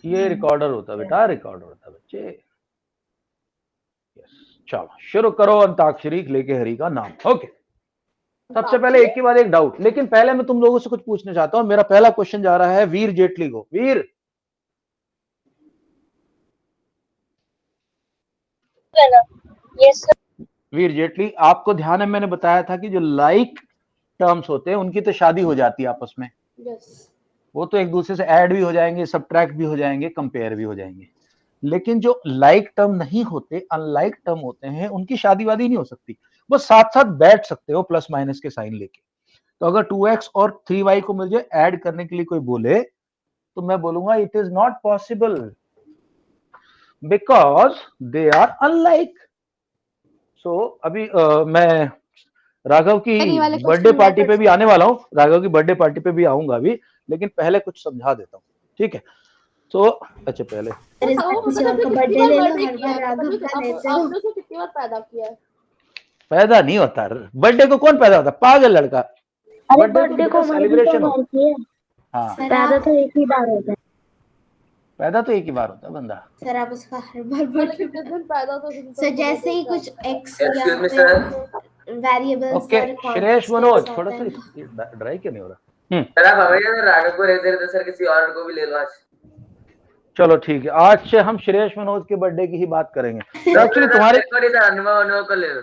ये रिकॉर्डर होता है बेटा, रिकॉर्डर होता है बच्चे। चलो शुरू करो अंताक्षरी लेके हरि का नाम। ओके, सबसे पहले एक के बाद एक डाउट, लेकिन पहले मैं तुम लोगों से कुछ पूछना चाहता हूं। मेरा पहला क्वेश्चन जा रहा है वीर जेटली को। वीर, यस सर। वीर जेटली, आपको ध्यान है मैंने बताया था कि जो लाइक टर्म्स होते हैं उनकी तो शादी हो जाती है आपस में। यस। वो तो एक दूसरे से ऐड भी हो जाएंगे, सबट्रैक्ट भी हो जाएंगे, कंपेयर भी हो जाएंगे। लेकिन जो लाइक टर्म नहीं होते, अनलाइक टर्म होते हैं, उनकी शादी वादी नहीं हो सकती। वो साथ साथ बैठ सकते हो प्लस माइनस के साइन लेके। तो अगर 2x और 3y को मुझे ऐड करने के लिए कोई बोले तो मैं बोलूंगा it is not possible because they are unlike. So अभी मैं राघव की बर्थडे पार्टी पे भी आने वाला हूँ, राघव की बर्थडे पार्टी पे भी आऊंगा अभी, लेकिन पहले कुछ समझा देता हूँ, ठीक है? तो अच्छा पहले पैदा नहीं होता, बर्थडे को कौन पैदा होता? पागल लड़का। बर्थडे को सेलिब्रेशन होता है। हाँ, पैदा तो एक ही बार होता है। पैदा तो एक ही बार होता है बंदा। सर आप उसका हर बार पैदा तो सर जैसे ही कुछ x excuse me sir. Variables okay, Shreyas Manoj थोड़ा सा ड्राई क्यों नहीं हो रहा? सर आप हमें राघव को रह दे रहे, सर किसी और को भी ले लो आज। चलो ठीक है, आज से हम श्रेयस मनोज के बर्थडे की ही बात करेंगे। एक्चुअली तुम्हारे अनुभव को ले लो।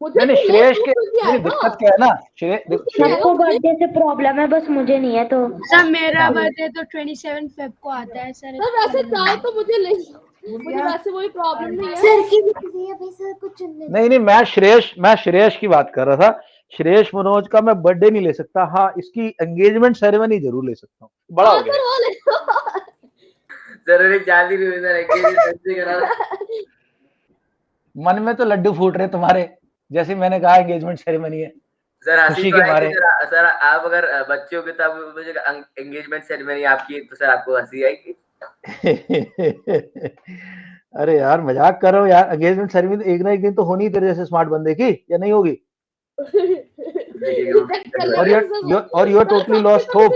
नहीं, श्रेयस के दिक्कत क्या है ना, सबको बर्थडे से प्रॉब्लम है, बस मुझे नहीं है। तो सर मेरा बर्थडे तो 27 फेब को आता है सर। वैसे चाहो तो मुझे ले मुझे वैसे कोई प्रॉब्लम नहीं है सर की भाई सर कुछ नहीं, मैं श्रेयस की बात कर रहा था। श्रेयस मनोज का मैं बर्थडे नहीं ले सकता। हाँ, इसकी एंगेजमेंट सेरेमनी जरूर ले सकता हूँ, बड़ा हो गया। जरूरी शादी नहीं हुई सर, एंगेजमेंट करा। मन में तो लड्डू फूट रहे तुम्हारे, जैसे मैंने कहा एंगेजमेंट सेरेमनी है सर। खुशी के मारे। सर आप अगर बच्चे हो तब मुझे एंगेजमेंट सेरेमनी आपकी तो सर आपको हंसी आएगी। अरे यार मजाक कर रहे हो यार, एंगेजमेंट सेरेमनी एक ना एक दिन तो होनी तेरे जैसे स्मार्ट बंदे की, या नहीं होगी? और you are totally lost hope.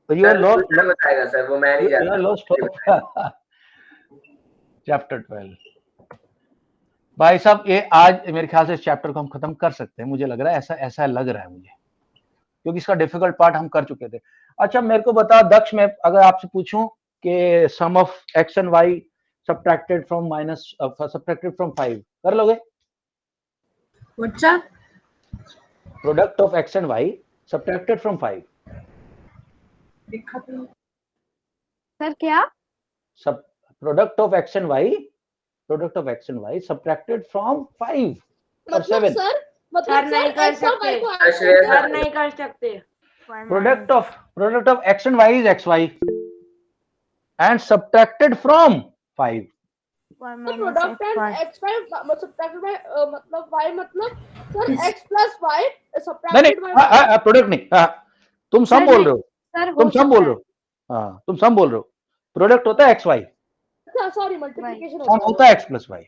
You are बताएगा सर, वो मैं नहीं जानता। Lost hope. चैप्टर 12 भाई साहब, ये आज मेरे ख्याल से इस चैप्टर को हम खत्म कर सकते हैं, मुझे लग रहा है, ऐसा लग रहा है मुझे, क्योंकि इसका डिफिकल्ट पार्ट हम कर चुके थे। अच्छा मेरे को बता दक्ष, मैं अगर आपसे पूछूं कि sum of x and y subtracted from 5 कर लोगे? What's up? Product of x and y subtracted from 5। Sir क्या? सब product of x and y subtracted from 5 और 7। सर नहीं कर सकते, सर नहीं कर सकते। Product of x and y is x y and subtracted from 5। Product and x5 subtracted by मतलब y मतलब sir x plus y subtracted by product नहीं, तुम सम बोल रहे हो, तुम सम बोल रहे हो। हाँ तुम सम बोल रहे हो, प्रोडक्ट होता है एक्स वाई, सॉरी मल्टीप्लिकेशन होता है x plus y.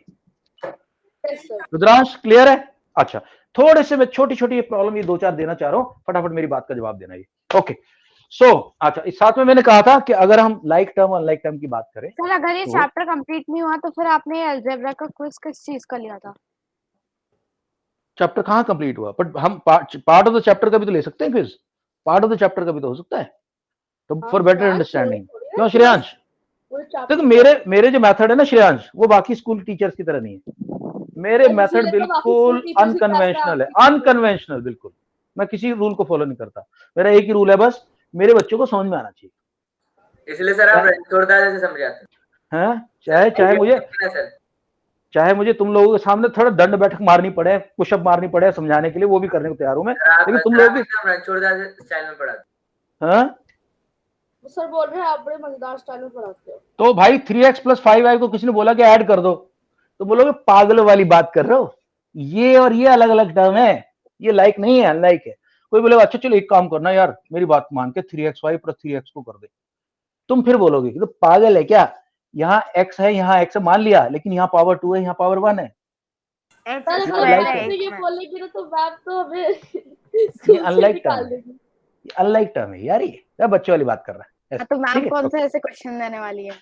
Rudransh clear है? अच्छा, थोड़े से मैं छोटी छोटी प्रॉब्लम ये 2-4 देना चाह रहा हूँ, फटाफट मेरी बात का जवाब देना। ये ओके। सो अच्छा, इस साथ में मैंने कहा था कि अगर हम लाइक टर्म और अनलाइक टर्म की बात करें, सर अगर ये चैप्टर कंप्लीट नहीं हुआ तो फिर आपने अलजेब्रा का क्विज किस चीज का लिया था? चैप्टर कहाँ कंप्लीट हुआ? बट हम पार्ट ऑफ द चैप्टर का भी तो ले सकते हैं quiz, part of the chapter का भी तो हो सकता है, तो फॉर बेटर अंडरस्टैंडिंग। क्यों श्रेयांश? देखो मेरे जो मेथड है ना श्रेयांश, वो बाकी स्कूल टीचर्स की तरह नहीं है। मेरे मेथड बिल्कुल अनकन्वेंशनल है, अनकन्वेंशनल बिल्कुल। मैं किसी रूल को फॉलो नहीं करता, मेरा एक ही रूल है बस, मेरे बच्चों को समझ में आना चाहिए। इसलिए सर आप थोड़ा जैसे समझाते हैं, चाहे मुझे तुम लोगों के सामने थोड़ा दंड बैठक मारनी पड़े, पुशअप मारनी पड़े समझाने के लिए, वो भी करने को तैयार हूं मैं, लेकिन तुम लोग भी स्टाइल में पढ़ाते। हाँ सर बोल रहे हैं आप बड़े मजेदार स्टाइल में पढ़ाते हो। तो भाई 3x + 5y को किसी ने बोला कि ऐड कर दो, तो बोलोगे पागलों वाली बात कर रहे हो, ये और ये अलग अलग टर्म है, ये लाइक नहीं है, अनलाइक है। कोई बोलेगा अच्छा चलो एक काम करना यार, मेरी बात मान के 3xy + 3x को कर दे, तुम फिर बोलोगे तो पागल है क्या, यहाँ x है यहाँ x मान लिया, लेकिन यहाँ पावर 2 है यहाँ पावर 1 है। ये बोलेगी ना तो बात तो हमें अनलाइक टर्म है यार, ये क्या बच्चे वाली बात कर रहा है। ऐसे, तो मैम ठीक है? कौन सा ऐसे क्वेश्चन देने वाली है?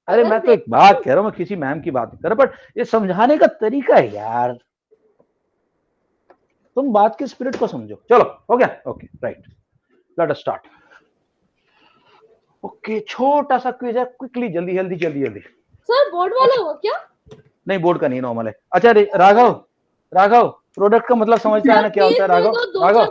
अरे मैं तो एक बात कह रहा हूँ, मैं किसी मैम की बात नहीं कर रहा, बट ये समझाने का तरीका है यार, तुम बात के स्पिरिट को समझो। चलो हो गया, okay right, let us start. Okay, छोटा सा क्विज है, क्विकली, जल्दी जल्दी जल्दी जल्दी। सर बोर्ड वाला होगा क्या? नहीं, बोर्ड का नहीं, नॉर्मल है। अच्छा राघव, राघव प्रोडक्ट का मतलब समझता है ना क्या होता है? राघव, राघव,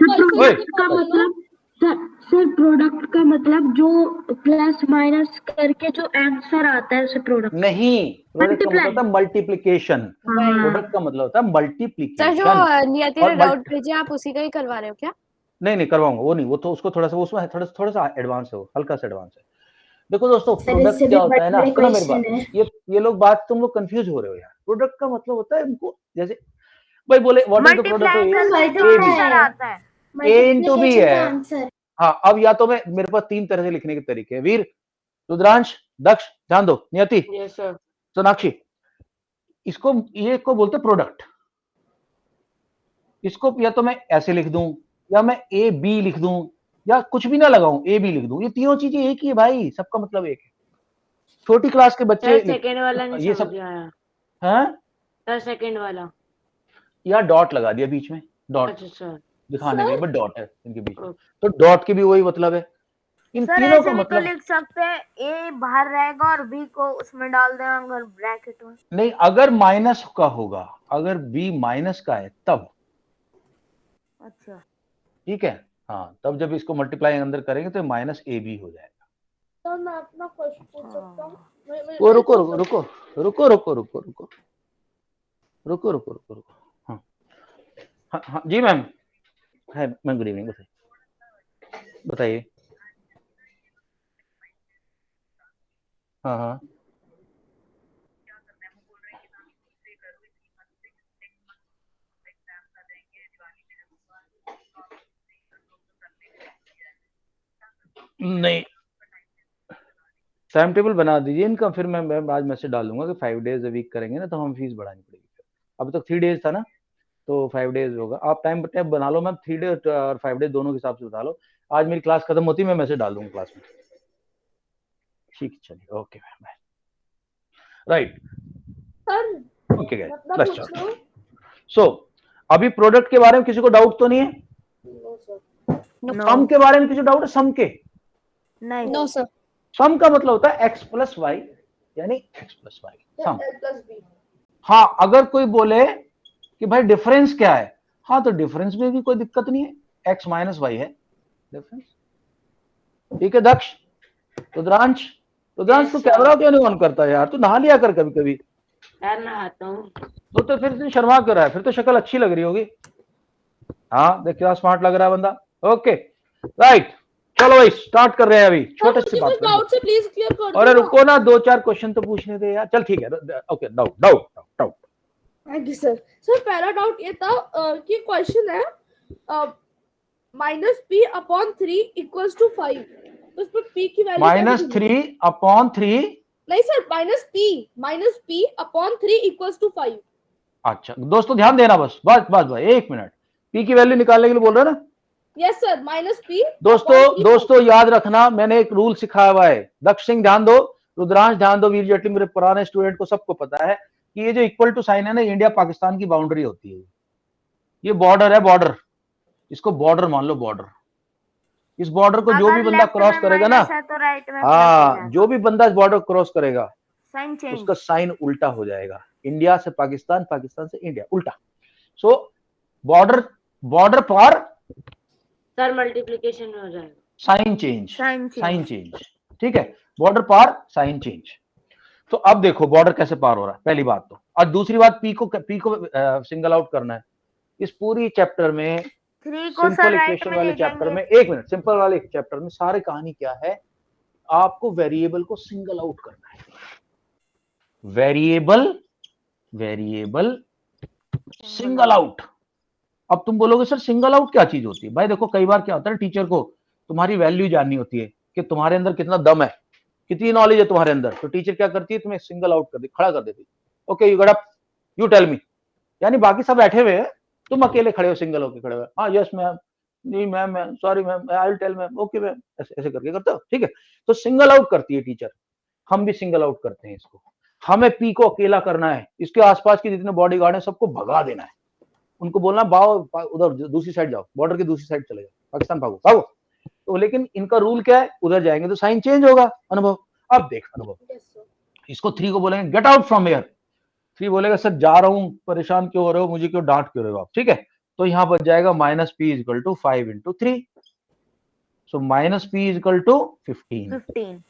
ओए, का मतलब सर प्रोडक्ट का मतलब जो प्लस माइनस करके जो आंसर आता है उसे प्रोडक्ट नहीं, प्रोडक्ट का मतलब होता है मल्टीप्लिकेशन। हाँ। प्रोडक्ट का मतलब होता है सर जो मल्टीप्लिकेशन। नियति और ने डाउट भेजे आप उसी का ही करवा रहे हो क्या? नहीं करवाऊंगा, वो नहीं, वो तो उसको थोड़ा सा, उसमें थोड़ा सा एडवांस है, वो हल्का सा एडवांस है। देखो दोस्तों, प्रोडक्ट क्या होता है ना, सुनो मेरी बात, ये लोग बात, तुम लोग कंफ्यूज हो रहे हो यार। प्रोडक्ट का मतलब होता है इनको, जैसे भाई बोले what is the product of a into b है। हाँ, अब या तो मैं, मेरे पास 3 तरह से लिखने के तरीके हैं। वीर, रुद्रांश, दक्ष, ध्यान दो, नियति, यस सर। सोनाक्षी, इसको ये को बोलते प्रोडक्ट। इसको या तो मैं ऐसे लिख दूं, या मैं ए बी लिख दूं, या कुछ भी ना लगाऊं, ए बी लिख दूं, ये तीनों चीजें एक ही है भाई, सबका मतलब एक है। छोटी क्लास के बच्चे सर सेकंड वाला नहीं ये समझ सब, आया हैं, सर, सेकंड वाला। या डॉट लगा दिया बीच में, डॉट अच्छा सर। दिखाने के लिए, बट डॉट है इनके बीच में, तो डॉट के भी वही मतलब है। इन सर तीनों ऐसे का भी मतलब तो लिख सकते हैं, ए बाहर रहेगा और बी को उसमें डाल देंगे अगर ब्रैकेट में। नहीं, अगर माइनस का होगा, अगर बी माइनस का है तब, अच्छा ठीक है, हाँ, तब जब इसको मल्टीप्लाई अंदर करेंगे तो माइनस ए बी हो जाएगा। सर मैं अपना क्वेश्चन पूछ सकता हूँ? वो रुको रुको रुको रुको रुको रुको रुको रुको रुको रुको रुको, हाँ हाँ हाँ जी मैम, है मैम, गुड इवनिंग, बताइए। हाँ हाँ, नहीं, टाइम टेबल बना दीजिए इनका, फिर मैं आज मैसेज डाल दूंगा कि 5 डेज वीक करेंगे ना, तो हम फीस बढ़ानी पड़ेगी। अब तक 3 डेज था ना, तो 5 डेज होगा। आप टाइम टेबल बना लो मैम, 3 डेज और 5 डेज दोनों के हिसाब से बता लो। आज मेरी क्लास खत्म होती है, मैं मैसेज डाल दूंगा क्लास में। ठीक, चलिए, okay ma'am, bye. Right, sir okay guys, मतलब लेट्स पूछ स्टार्ट। लो। सो अभी प्रोडक्ट के बारे में किसी को डाउट तो नहीं है? No sir. सम के बारे में किसी डाउट है? सम के, नहीं नो सर। सम का मतलब होता है एक्स प्लस वाई, यानी x plus y sum. Plus b. हाँ, अगर कोई बोले कि भाई डिफरेंस क्या है, हाँ तो डिफरेंस में भी कोई दिक्कत नहीं है, एक्स माइनस वाई है डिफरेंस, ठीक है। दक्ष, रुद्रांश, रुद्रांश, तू कैमरा क्यों नहीं ऑन करता यार? तू नहा लिया कर कभी कभी। यार नहाता हूँ। तो फिर तू शर्मा कर रहा है, फिर तो शक्ल अच्छी लग रही होगी। हाँ देख, क्या स्मार्ट लग रहा है बंदा। ओके राइट, चलो भाई स्टार्ट कर रहे हैं अभी, छोटे से बात डाउट से प्लीज क्लियर कर दो। अरे रुको ना, 2-4 क्वेश्चन तो पूछने दे यार। चल ठीक है, okay, doubt doubt doubt. Thank you sir. Sir पहला डाउट ये था कि क्वेश्चन है -p अपॉन 3 इक्वल्स टू 5, तो इसमें p की वैल्यू -3 अपॉन 3, नहीं sir, -p upon 3 equals to 5। अच्छा दोस्तों ध्यान देना, बस भाई 1 मिनट, p की वैल्यू निकालने के लिए बोल रहे हो ना? Yes sir, -p। दोस्तों याद रखना, मैंने एक रूल सिखाया हुआ है। दक्ष सिंह ध्यान दो, रुद्रांश ध्यान दो, वीर जेटली, मेरे पुराने स्टूडेंट को सबको पता है कि ये जो इक्वल टू साइन है ना, इंडिया पाकिस्तान की बाउंड्री होती है। ये बॉर्डर है, बॉर्डर, इसको बॉर्डर मान लो, बॉर्डर। इस बॉर्डर को जो भी बंदा क्रॉस करेगा ना, तो राइट में हाँ, जो भी बंदा इस बॉर्डर क्रॉस करेगा साइन चेंज, उसका साइन उल्टा हो जाएगा। इंडिया से पाकिस्तान, पाकिस्तान से इंडिया, उल्टा। सो बॉर्डर पर सर मल्टीप्लिकेशन में हो जाएगा, साइन चेंज, ठीक है, बॉर्डर पार साइन चेंज। तो अब देखो बॉर्डर कैसे पार हो रहा है, पहली बात तो। और दूसरी बात, पी को सिंगल आउट करना है। इस पूरी चैप्टर में, सिंपल इक्वेशन वाले चैप्टर में, 1 मिनट, सिंपल वाले चैप्टर में सारी कहानी क्या है, आपको वेरिएबल को सिंगल आउट करना है। Variable single out. अब तुम बोलोगे सर सिंगल आउट क्या चीज होती है? भाई देखो, कई बार क्या होता है, टीचर को तुम्हारी वैल्यू जाननी होती है कि तुम्हारे अंदर कितना दम है, कितनी नॉलेज है तुम्हारे अंदर, तो टीचर क्या करती है, तुम्हें सिंगल आउट खड़ा कर देती है। Okay, you get up, you tell me, यानी बाकी सब बैठे हुए हैं, तुम अकेले खड़े हो, सिंगल होके खड़े हो। हाँ यस मैम, नहीं मैम, मैं sorry ma'am, I will tell ma'am, okay ma'am, ऐसे ऐसे करके करते हो, ठीक है। तो सिंगल आउट करती है टीचर, हम भी सिंगल आउट करते हैं इसको। हमें पी को अकेला करना है, इसके आसपास के जितने बॉडीगार्ड हैं सबको भगा देना है, उनको बोलना बाओ उधर दूसरी साइड जाओ, बॉर्डर की दूसरी साइड चले जाओ, पाकिस्तान भागो भागो। तो लेकिन इनका रूल क्या है, उधर जाएंगे तो साइन चेंज होगा। अनुभव, अब देख अनुभव, इसको 3 को बोलेंगे गेट आउट फ्रॉम हियर, 3 बोलेगा सर जा रहा हूं, परेशान क्यों हो रहे हो, मुझे क्यों डांट क्यों रहे हो आप, ठीक है। तो यहां बच जाएगा minus P is equal to 5 into 3, so minus P is equal to 15।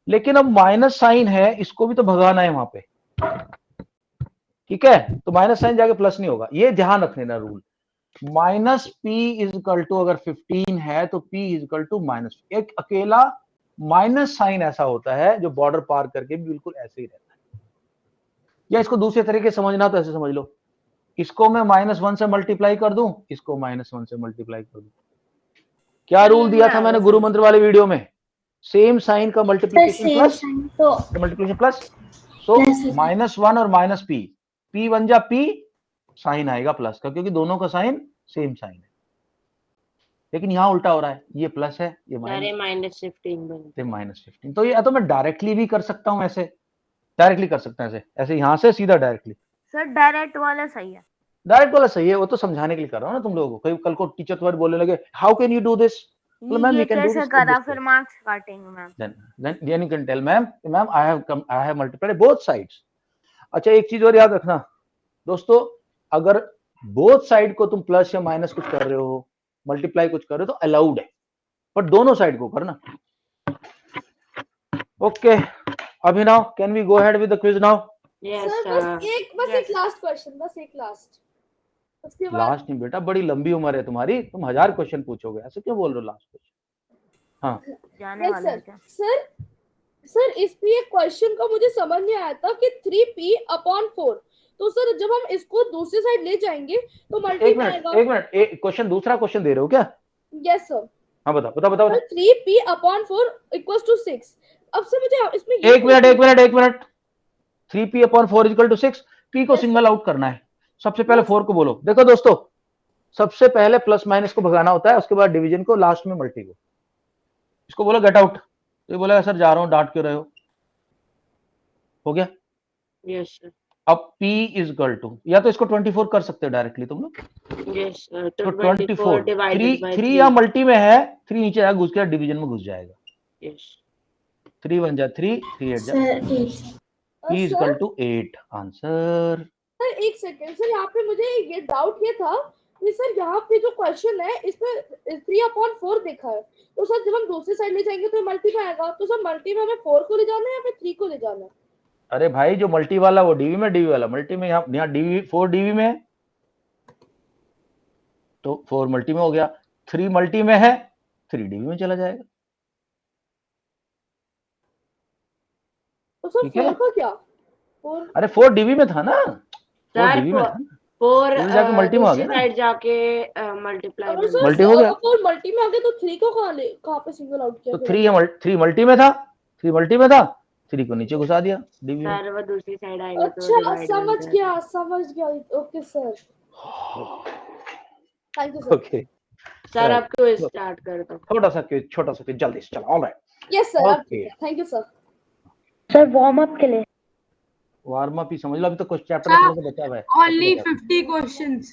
लेकिन अब माइनस साइन है, इसको भी तो भगाना है वहां पे, ठीक है। तो माइनस साइन जाके प्लस नहीं होगा, ये ध्यान रखने ना rule. Minus P is equal to अगर 15 है तो P is equal to minus, एक अकेला माइनस साइन ऐसा होता है जो बॉर्डर पार करके बिल्कुल ऐसे ही रहता है। या इसको दूसरे तरीके से समझना तो ऐसे समझ लो, इसको मैं -1 से मल्टीप्लाई कर दूं, इसको -1 से मल्टीप्लाई कर दूं। क्या रूल दिया था मैंने गुरु मंत्र वाले वीडियो में, सेम साइन का मल्टीप्लिकेशन प्लस, मल्टीप्लिकेशन प्लस, सो -1 और माइनस पी, पी बन जा पी, साइन आएगा प्लस का, क्योंकि दोनों का साइन सेम साइन है। लेकिन यहाँ उल्टा हो रहा है, ये प्लस है ये -15, तो ये तो मैं डायरेक्टली भी कर सकता हूँ, ऐसे डायरेक्टली कर सकता हूँ, ऐसे ऐसे यहाँ से सीधा डायरेक्टली। सर डायरेक्ट वाला सही है, डायरेक्ट वाला सही है, वो तो समझाने के लिए कर रहा हूँ ना तुम लोगों को। कल को टीचर तुम्हारे बोलने लगे how can you do this, ma'am ये कैसे करा, फिर मार्क्स काटेंगे ma'am. then you can tell ma'am I have multiplied both sides। अच्छा एक चीज और याद रखना दोस्तों, अगर बोथ साइड को तुम प्लस या माइनस कुछ कर रहे हो, मल्टीप्लाई कुछ कर रहे हो तो अलाउड है, बट दोनों साइड को करना। Okay Abhinav, can we go ahead with the quiz now? बस एक लास्ट क्वेश्चन, बस एक लास्ट, उसके बाद लास्ट नहीं बेटा, बड़ी लंबी उम्र है तुम्हारी, तुम 1000 क्वेश्चन पूछोगे, ऐसे क्यों बोल रहे हो लास्ट क्वेश्चन? हाँ जाने वाला है क्या? सर इसमें एक क्वेश्चन का मुझे समझ नहीं आया था कि 3p/4, तो सर जब हम इसको दूसरी साइड ले जाएंगे तो मल्टीप्लाई आएगा। एक मिनट, एक क्वेश्चन, दूसरा क्वेश्चन दे रहे हो क्या? Yes sir. हाँ बताओ। 3p/4 = 6। अब से मुझे इसमें एक मिनट 3p/4 = 6, p को सिंगल आउट करना है, सबसे पहले 4 को बोलो। देखो दोस्तों, सबसे पहले प्लस माइनस को भगाना होता है, उसके बाद डिवीजन को, लास्ट में मल्टी को। इसको बोलो गेट आउट, तो ये बोलेगा सर जा रहा हूं, डांट क्यों रहे हो गया? Yes sir. अब p इज इक्वल टू, या तो इसको 24 कर सकते हो डायरेक्टली तुम लोग, यस सर, तो 24 3 या मल्टी में है, 3 नीचे आएगा, घुस के डिवीजन में घुस जाएगा। यस 3 1 जा 3, 3 8 जा, p is equal to 8 answer. Sir एक सेकंड सर, यहाँ पे मुझे ये डाउट ये था कि सर यहाँ पे जो क्वेश्चन है इसमें 3/4 देखा है, तो सर जब हम दूसरी साइड ले जाएंगे तो मल्टी में आएगा, तो सर मल्टी में हमें 4 को ले जाना है या फिर 3 को ले जाना है? अरे भाई जो मल्टी वाला वो डीवी में, डीवी वाला मल्टी में, यहाँ डीवी 4 डीवी में है तो 4 मल्टी में हो गया, 3 मल्टी में है 3 डीवी में चला जाएगा। तो सर 4 का क्या? अरे 4 डीवी में था ना, 4 डीवी में था, 4 जाके मल्टी में आ गया ना, साइड जाके मल्टीप्लाई मल्टी हो गया। 4 मल्टी में आ गया तो 3 को कहां पे सिंगल आउट किया? तो 3 मल्टी में था, 3 मल्टी में था, 3 को नीचे घुसा दिया डीवी में। सर वो दूसरी साइड आएगा तो अच्छा समझ गया। Okay sir, thank you sir. Okay sir आप क्विज स्टार्ट कर दो। छोटा सा क्विज जल्दी से, चलो alright. Yes sir, okay thank you sir. Sir warm up के लिए वार्म अप ही समझ लो, अभी तो कुछ चैप्टर थोड़ा सा बचा हुआ है। Only 50 questions.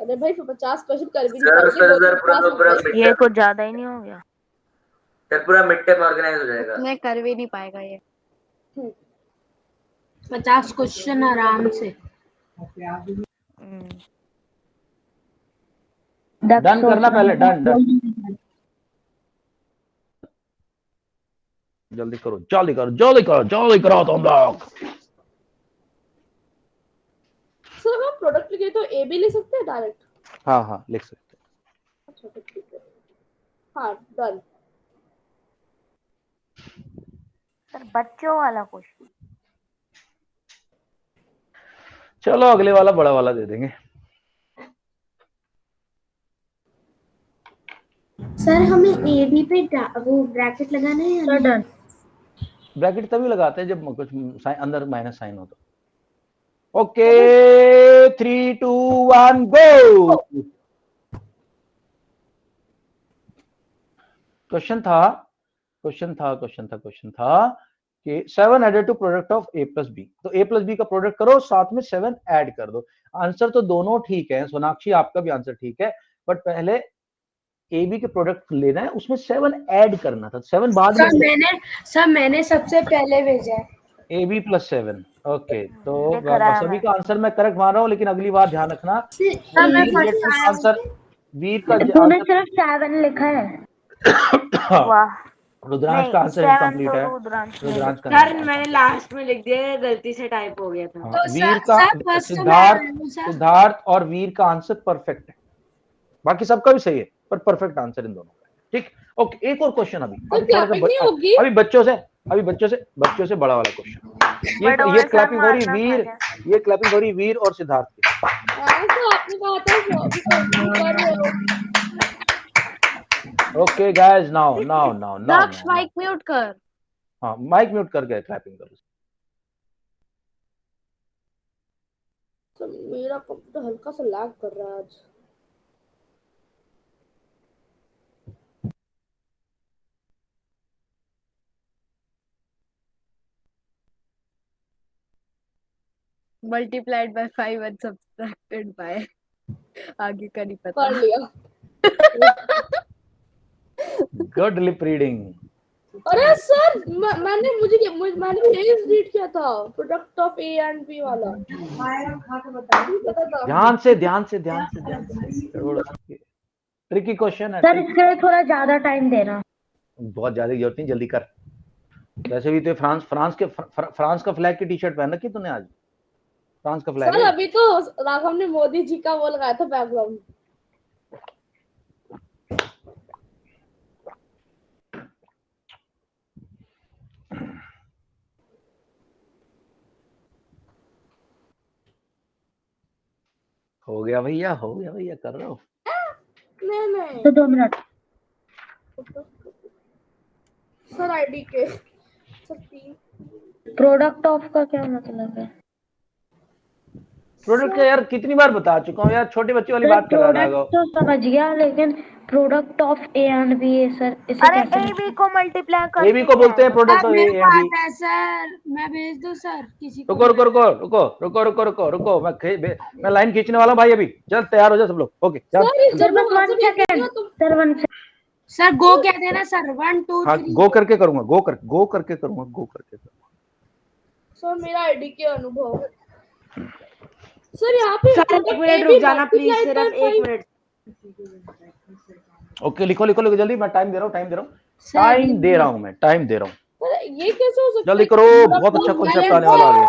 अरे भाई 50 क्वेश्चन कर भी सर नहीं ये कुछ ज्यादा ही नहीं हो गया? सर पूरा मिड टर्म ऑर्गेनाइज हो जाएगा। मैं कर भी नहीं पाएगा ये। 50 क्वेश्चन आराम से। डन करना पहले, डन जल्दी करो तुम लोग। सर हम प्रोडक्ट के तो ए भी ले सकते हैं डायरेक्ट? हाँ लिख सकते हैं। अच्छा ठीक है, हाँ डन। सर बच्चों वाला क्वेश्चन, चलो अगले वाला बड़ा वाला दे देंगे। सर हमें ए बी पे वो ब्रैकेट लगाना है या डन? ब्रैकेट तभी लगाते हैं जब कुछ अंदर माइनस साइन हो तो। ओके 3 2 1 गो। क्वेश्चन था कि 7 added to product of a plus B. तो a प्लस बी का प्रोडक्ट करो, साथ में 7 ऐड कर दो। आंसर तो दोनों ठीक है, सोनाक्षी आपका भी आंसर ठीक है, बट पहले ए बी के प्रोडक्ट लेना है, उसमें 7 ऐड करना था। 7 बाद में मैंने सबसे पहले भेजा है। A B plus 7। ओके, तो लिख रहा है सभी का आंसर मैं करेक्ट मान रहा हूँ, लेकिन अगली बार ध्यान रखना आंसर वीर का तूने सिर्फ 7 लिखा है। वाह रुद्रांश नहीं, का आंसर 7 इनकम्प्लीट तो है। रुद्रांश ने रुद्रांश का सर नहीं। मैंने लास्ट में लिख दिया, गलती से टाइप हो गया था। हाँ, तो वीर सर- का सर, first तो मैं सिद्धार्थ और वीर का आंसर परफेक्ट है, बाकी सबका भी सही है, पर परफेक्ट आंसर इन दोनों का है। ठीक, ओके, एक और क्वेश्चन अभी थोड़ा सा अभी बच्चों से बड़ा वाला क्वेश्चन। ये क्लैपिंग हो रही वीर, ये क्लैपिंग हो रही वीर और सिद्धार्थ की। तो आपने कहा था अभी कंटिन्यू कर रहे हो। ओके गाइस, नाउ दक्ष माइक म्यूट कर। हाँ, माइक म्यूट करके क्लैपिंग करो। तो मेरा कंप्यूटर हल्का सा लैग कर रहा है आज। Multiplied by 5 and subtracted by आगे का नहीं पता। कर लिया। Good lip reading. अरे सर मैंने यही रीड किया था, product of A and B वाला। पता था। ध्यान से ट्रिकी क्वेश्चन है। सर इसके लिए थोड़ा ज्यादा टाइम देना। बहुत ज्यादा जरूरत नहीं, जल्दी कर। वैसे भी तो फ्रांस का फ्लैग की टी शर्ट पहन रखी तूने आज। फ्रांस का फ्लैग सर है। अभी तो राघव ने मोदी जी का वो लगाया था बैकग्राउंड। हो गया भैया, कर रहा हूँ। नहीं तो 2 मिनट। सर आईडी के प्रोडक्ट ऑफ का क्या मतलब है? प्रोडक्ट का यार कितनी बार बता चुका हूँ यार, छोटे बच्चे वाली बात कर रहा प्रोडक्ट है। तो समझ गया, लेकिन product of A and B है सर, इसे अरे कैसे? ए बी को मल्टीप्लाई कर ए बी को बोलते हैं प्रोडक्ट ऑफ ए मेरे को एंड बी। आता है सर, मैं भेज दूं सर किसी को? रुको, मैं लाइन खींचने वाला हूँ भाई, अभी जल्द तैयार हो जाओ सब लोग। ओके सर गो क्या देना सर? 1 2 हाँ, 3 गो करके करूंगा। सर मेरा आईडी के अनुभव। सर यहाँ पे सर एक मिनट रुक जाना प्लीज, सिर्फ 1 मिनट। ओके, लिखो जल्दी, मैं टाइम दे रहा हूँ, टाइम दे रहा हूँ। ये कैसे हो सकता है? जल्दी करो, बहुत अच्छा कॉन्सेप्ट आने वाला आगे।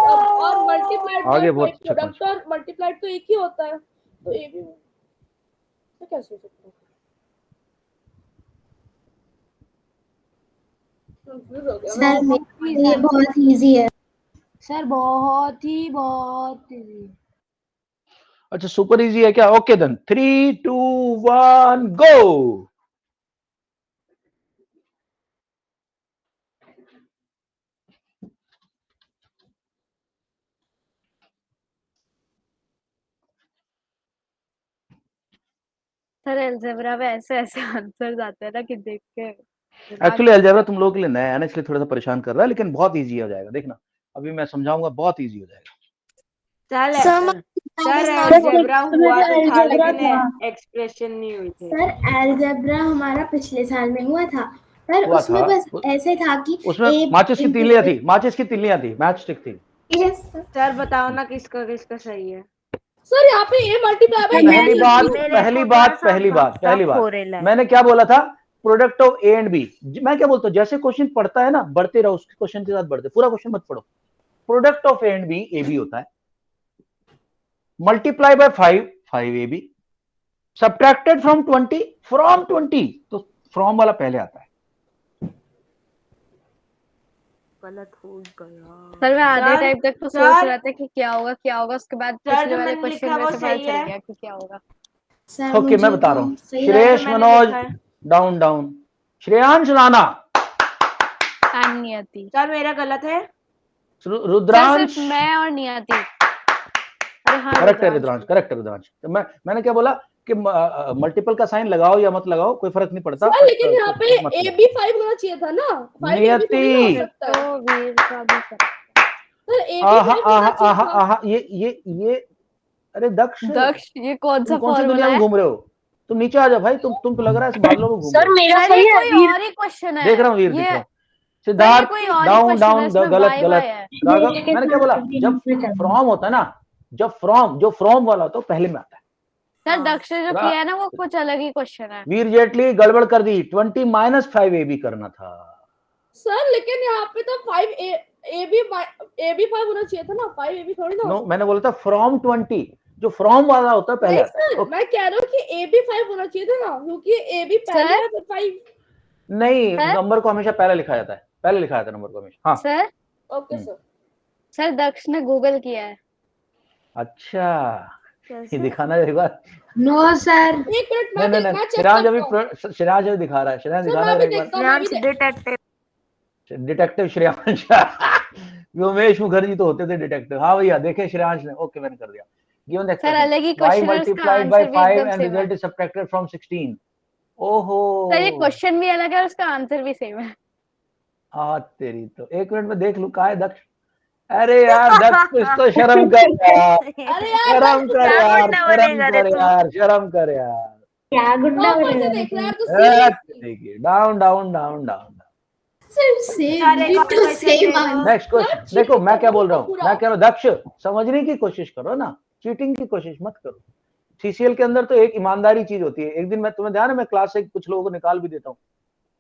और मल्टीप्लाइड आगे बहुत अच्छा प्रोडक्ट और मल्टीप्लाइड तो एक ही होता है, तो ये भी तो कैसे हो सकता है? सर ये बहुत इजी है। सर बहुत ही अच्छा, सुपर इजी है क्या? ओके देन 3 2 1 गो। सर अलजेब्रा में ऐसे आंसर्स आते हैं ना कि देख के एक्चुअली अलजेब्रा तुम लोगों के लिए नया है ना, इसलिए थोड़ा सा परेशान कर रहा है, लेकिन बहुत इजी हो जाएगा, देखना अभी मैं समझाऊंगा, बहुत इजी हो जाएगा। सर अलजेब्रा हुआ तो था, लेकिन एक्सप्रेशन नहीं हुई थी। सर अलजेब्रा हमारा पिछले साल में हुआ था, पर उसमें बस ऐसे था कि उसमें माचिस की तिल्लियां थी, मैच स्टिक थी। यस सर बताओ ना किसका सही है। सर यहाँ पे ए मल्टीप्लाई पहली बात मैंने क्या बोला था? Product of A and B. मैं क्या बोलता हूँ, जैसे क्वेश्चन पढ़ता है ना, बढ़ते रहो उसके क्वेश्चन के साथ, बढ़ते, पूरा क्वेश्चन मत पढ़ो। Product of A and B A B होता है, multiply by 5 A B, subtracted from 20 तो फ्रॉम वाला पहले आता है। गलत हो गया सर मैं आधे टाइम तक तो सोच रहा था कि क्या होगा, उसके बाद पिछले वाले क्वेश्चन में से पता चल गया कि क्या होगा। ओके, मैं बता रहा हूँ। श्रेयस, मनोज, डाउन, श्रेयांश, राणा, नियति। सर मेरा गलत है। रुद्रांश, मैं और नियति। हाँ, करेक्ट है रुद्रांश। रुद्रांश, करेक्ट है रुद्रांश। तो मैंने क्या बोला कि मल्टीपल का साइन लगाओ या मत लगाओ कोई फर्क नहीं पड़ता। सर लेकिन यहाँ पे मत लगाओ। AB5 होना चाहिए था ना, 5 AB नियति। थोड़ी ना हो सकता है। तो वीर का भी correct। सर आहा AB5 होना आहा चाहिए आहा था। आहा ये अरे दक्ष दक्ष ये कौन सा तुम कौन सी फॉर्मूला दुनिया में है? घूम रहे हो? तुम नीचे आ जाओ भाई, तुम तो लग रहा है ऐसे बादलों में घूम सर रहे हो। मेरा सर सही ये है कोई वीर। और ही क्वेश्चन है। देख रहा हूँ वीर, ये देख रहा हूँ। सर ये सिद्धार्थ कोई और ही डाउन क्वेश्चन डाउन है, इसमें गलत वाई गलत। वाई है। राघव इसके मैंने क्या साथ बोला, कभी जब नीचे चलना। फ्रॉम होता है ना, जब जो फ्रॉम वाला होता है पहले में आता है। सर दक्ष ने जो रा- किया है ना वो कुछ अलग ही क्वेश्चन है। वीर जेटली गड़बड़ कर दी, 20 - 5 AB करना था। सर लेकिन यहाँ पे तो 5 AB5 होना चाहिए था ना, 5 AB थोड़ी ना हो नो सकता। मैंने बोला था फ्रॉम 20, जो फ्रॉम वाला होता है पहले नहीं आता है। सर, मैं कह रहा हूँ कि AB5 होना चाहिए था ना, क्योंकि AB पहले सर? है तो 5। नहीं, सर? नंबर को हमेशा पहले लिखा जाता है, पहले लिखा जाता है नंबर को हमेशा। हाँ sir okay sir. Sir Daksh ने गूगल किया है। अच्छा, ये दिखाना एक बार। No sir. एक मिनट नहीं नहीं मैं नहीं, चेक सिराज करता हूँ। अभी सिराज अभी दिखा रहा है। सिराज सर दिखाना मैं जरा भी एक बार। देखता हूँ, मैं भी डिटेक्टिव। डिटेक्टिव श्रेयांश व्योमेश मुखर्जी तो होते थे डिटेक्टिव। हाँ भैया देखे श्रेयांश ने, ओके मैंने कर दिया। गिवन द सर अलग ही y क्वेश्चन है, उसका multiplied by आंसर भी 5 एकदम and सेम है। result is subtracted from 16। ओहो सर ये क्वेश्चन भी अलग है और उसका आंसर भी सेम है। हाँ तेरी तो, एक मिनट में देख लूं कहाँ है दक्ष। अरे यार दक्ष कुछ तो शर्म कर यार, अरे यार शर्म कर क्या यार, गुंडा शर्म बनेगा कर रे तू? यार, शर्म कर यार। क्या गुंडा ऊपर से बनेगा देख रहा है तो ठीक सीरियसली। है, down down down down. Sir same sir, एक और डिटो question सेम ले लो। आंसर। Next question. देखो मैं क्या बोल रहा हूँ, मैं कह रहा हूँ दक्ष समझने की कोशिश करो ना, चीटिंग की कोशिश मत करो। सीसीएल के अंदर तो एक ईमानदारी चीज होती है। एक दिन मैं तुम्हें ध्यान है, मैं क्लास से कुछ लोगों को निकाल भी देता हूँ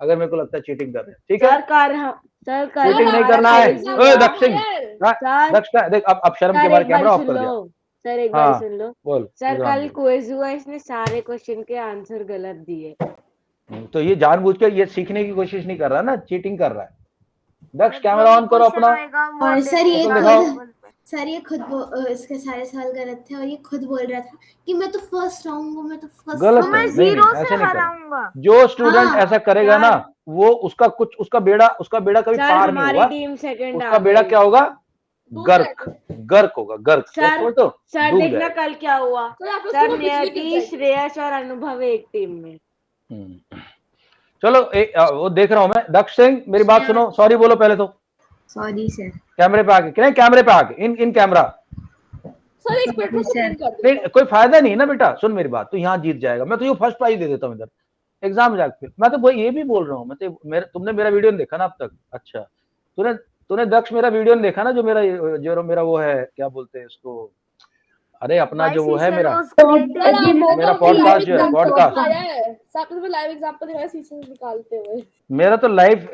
अगर मेरे को लगता है चीटिंग कर रहे हैं। ठीक है, सर चीटिंग नहीं हमारा करना है। क्विज ओए हुआ। दक्ष सिंह, सर दक्ष का देख, अब शर्म के सर बारे एक बार कैमरा ऑफ सुन कर लो। दिया। सर एक बार हाँ सुन लो। बोल। सर रुद्रांश कल क्विज हुआ, इसने सारे क्वेश्चन के आंसर गलत दिए। बोल। तो ये जानबूझ के ये सीखने की कोशिश नहीं कर रहा ना, चीटिंग कर रहा है। दक्ष कैमरा ऑन करो अपना। और सर ये तुम दिखाओ। सर ये इसके सारे सवाल गलत थे और ये खुद बोल रहा था कि मैं तो फर्स्ट आऊंगा, मैं तो फर्स्ट गलत आऊंगा। है, नहीं नहीं ऐसे नहीं करना। जो स्टूडेंट हाँ। ऐसा करेगा ना, वो उसका उसका बेड़ा कभी सर पार नहीं हमारी होगा। टीम सेकंड उसका बेड़ा क्या होगा? गर्क, गर्क होगा, गर्क। सर तो सर डूब देखना जाएगा। कल क्या हुआ। सर नियति, सर श्रेयस और अनुभव एक टीम में। चलो वो देख रहा हूं मैं। दक्ष सिंह मेरी बात सुनो, सॉरी बोलो पहले तो। Sorry sir. कैमरे पे आके, नहीं कैमरे पे आके, इन कैमरा। एक मिनट में सर। कर नहीं कोई फायदा नहीं ना बेटा, सुन मेरी बात, तू यहाँ जीत जाएगा, मैं तुझे फर्स्ट प्राइज दे देता हूँ इधर एग्जाम जाके। मैं तो ये भी बोल रहा हूँ, मैं तो तुमने मेरा वीडियो नहीं देखा ना अब तक। अच्छा तूने दक्ष मेरा वीडियो नहीं देखा ना, जो मेरा वो है, क्या बोलते हैं इसको, अरे अपना जो वो है मेरा पॉडकास्ट जो है, पॉडकास्ट। आपने लाइव एग्जांपल दिखाया सीसी निकालते हुए। मेरा तो लाइव।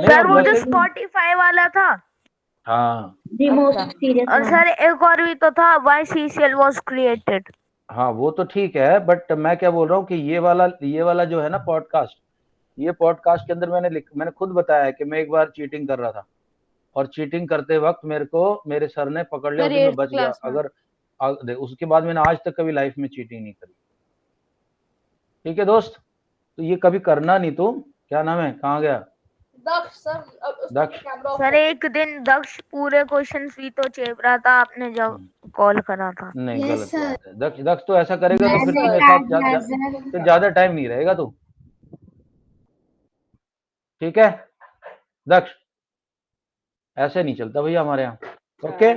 सर वो जो स्पॉटिफाई वाला था। हाँ The most serious और one. सर एक और भी तो था, व्हाई सीसीएल वाज क्रिएटेड। हाँ वो तो ठीक है, बट मैं क्या बोल रहा हूँ कि ये वाला जो है ना पॉडकास्ट, ये पॉडकास्ट के अंदर मैंने खुद बताया कि मैं एक बार चीटिंग कर रहा था और चीटिंग करते वक्त मेरे सर ने पकड़ लिया, उसमें मैं बच गया। अगर उसके बाद मैंने आज तक कभी लाइफ में चीटिंग नहीं करी। ठीक है दोस्त, तो ये कभी करना नहीं। तुम क्या नाम है, कहाँ गया दक्ष? सर एक दिन दक्ष पूरे क्वेश्चन ही तो चेप रहा था, आपने जब कॉल करा था। नहीं Yes, गलत sir. बात है। दक्ष तो ऐसा करेगा तो फिर मैंने मेरे साथ तो ज्यादा टाइम नहीं रहेगा तू। ठीक है दक्ष, ऐसे नहीं चलता भैया हमारे यहाँ। ओके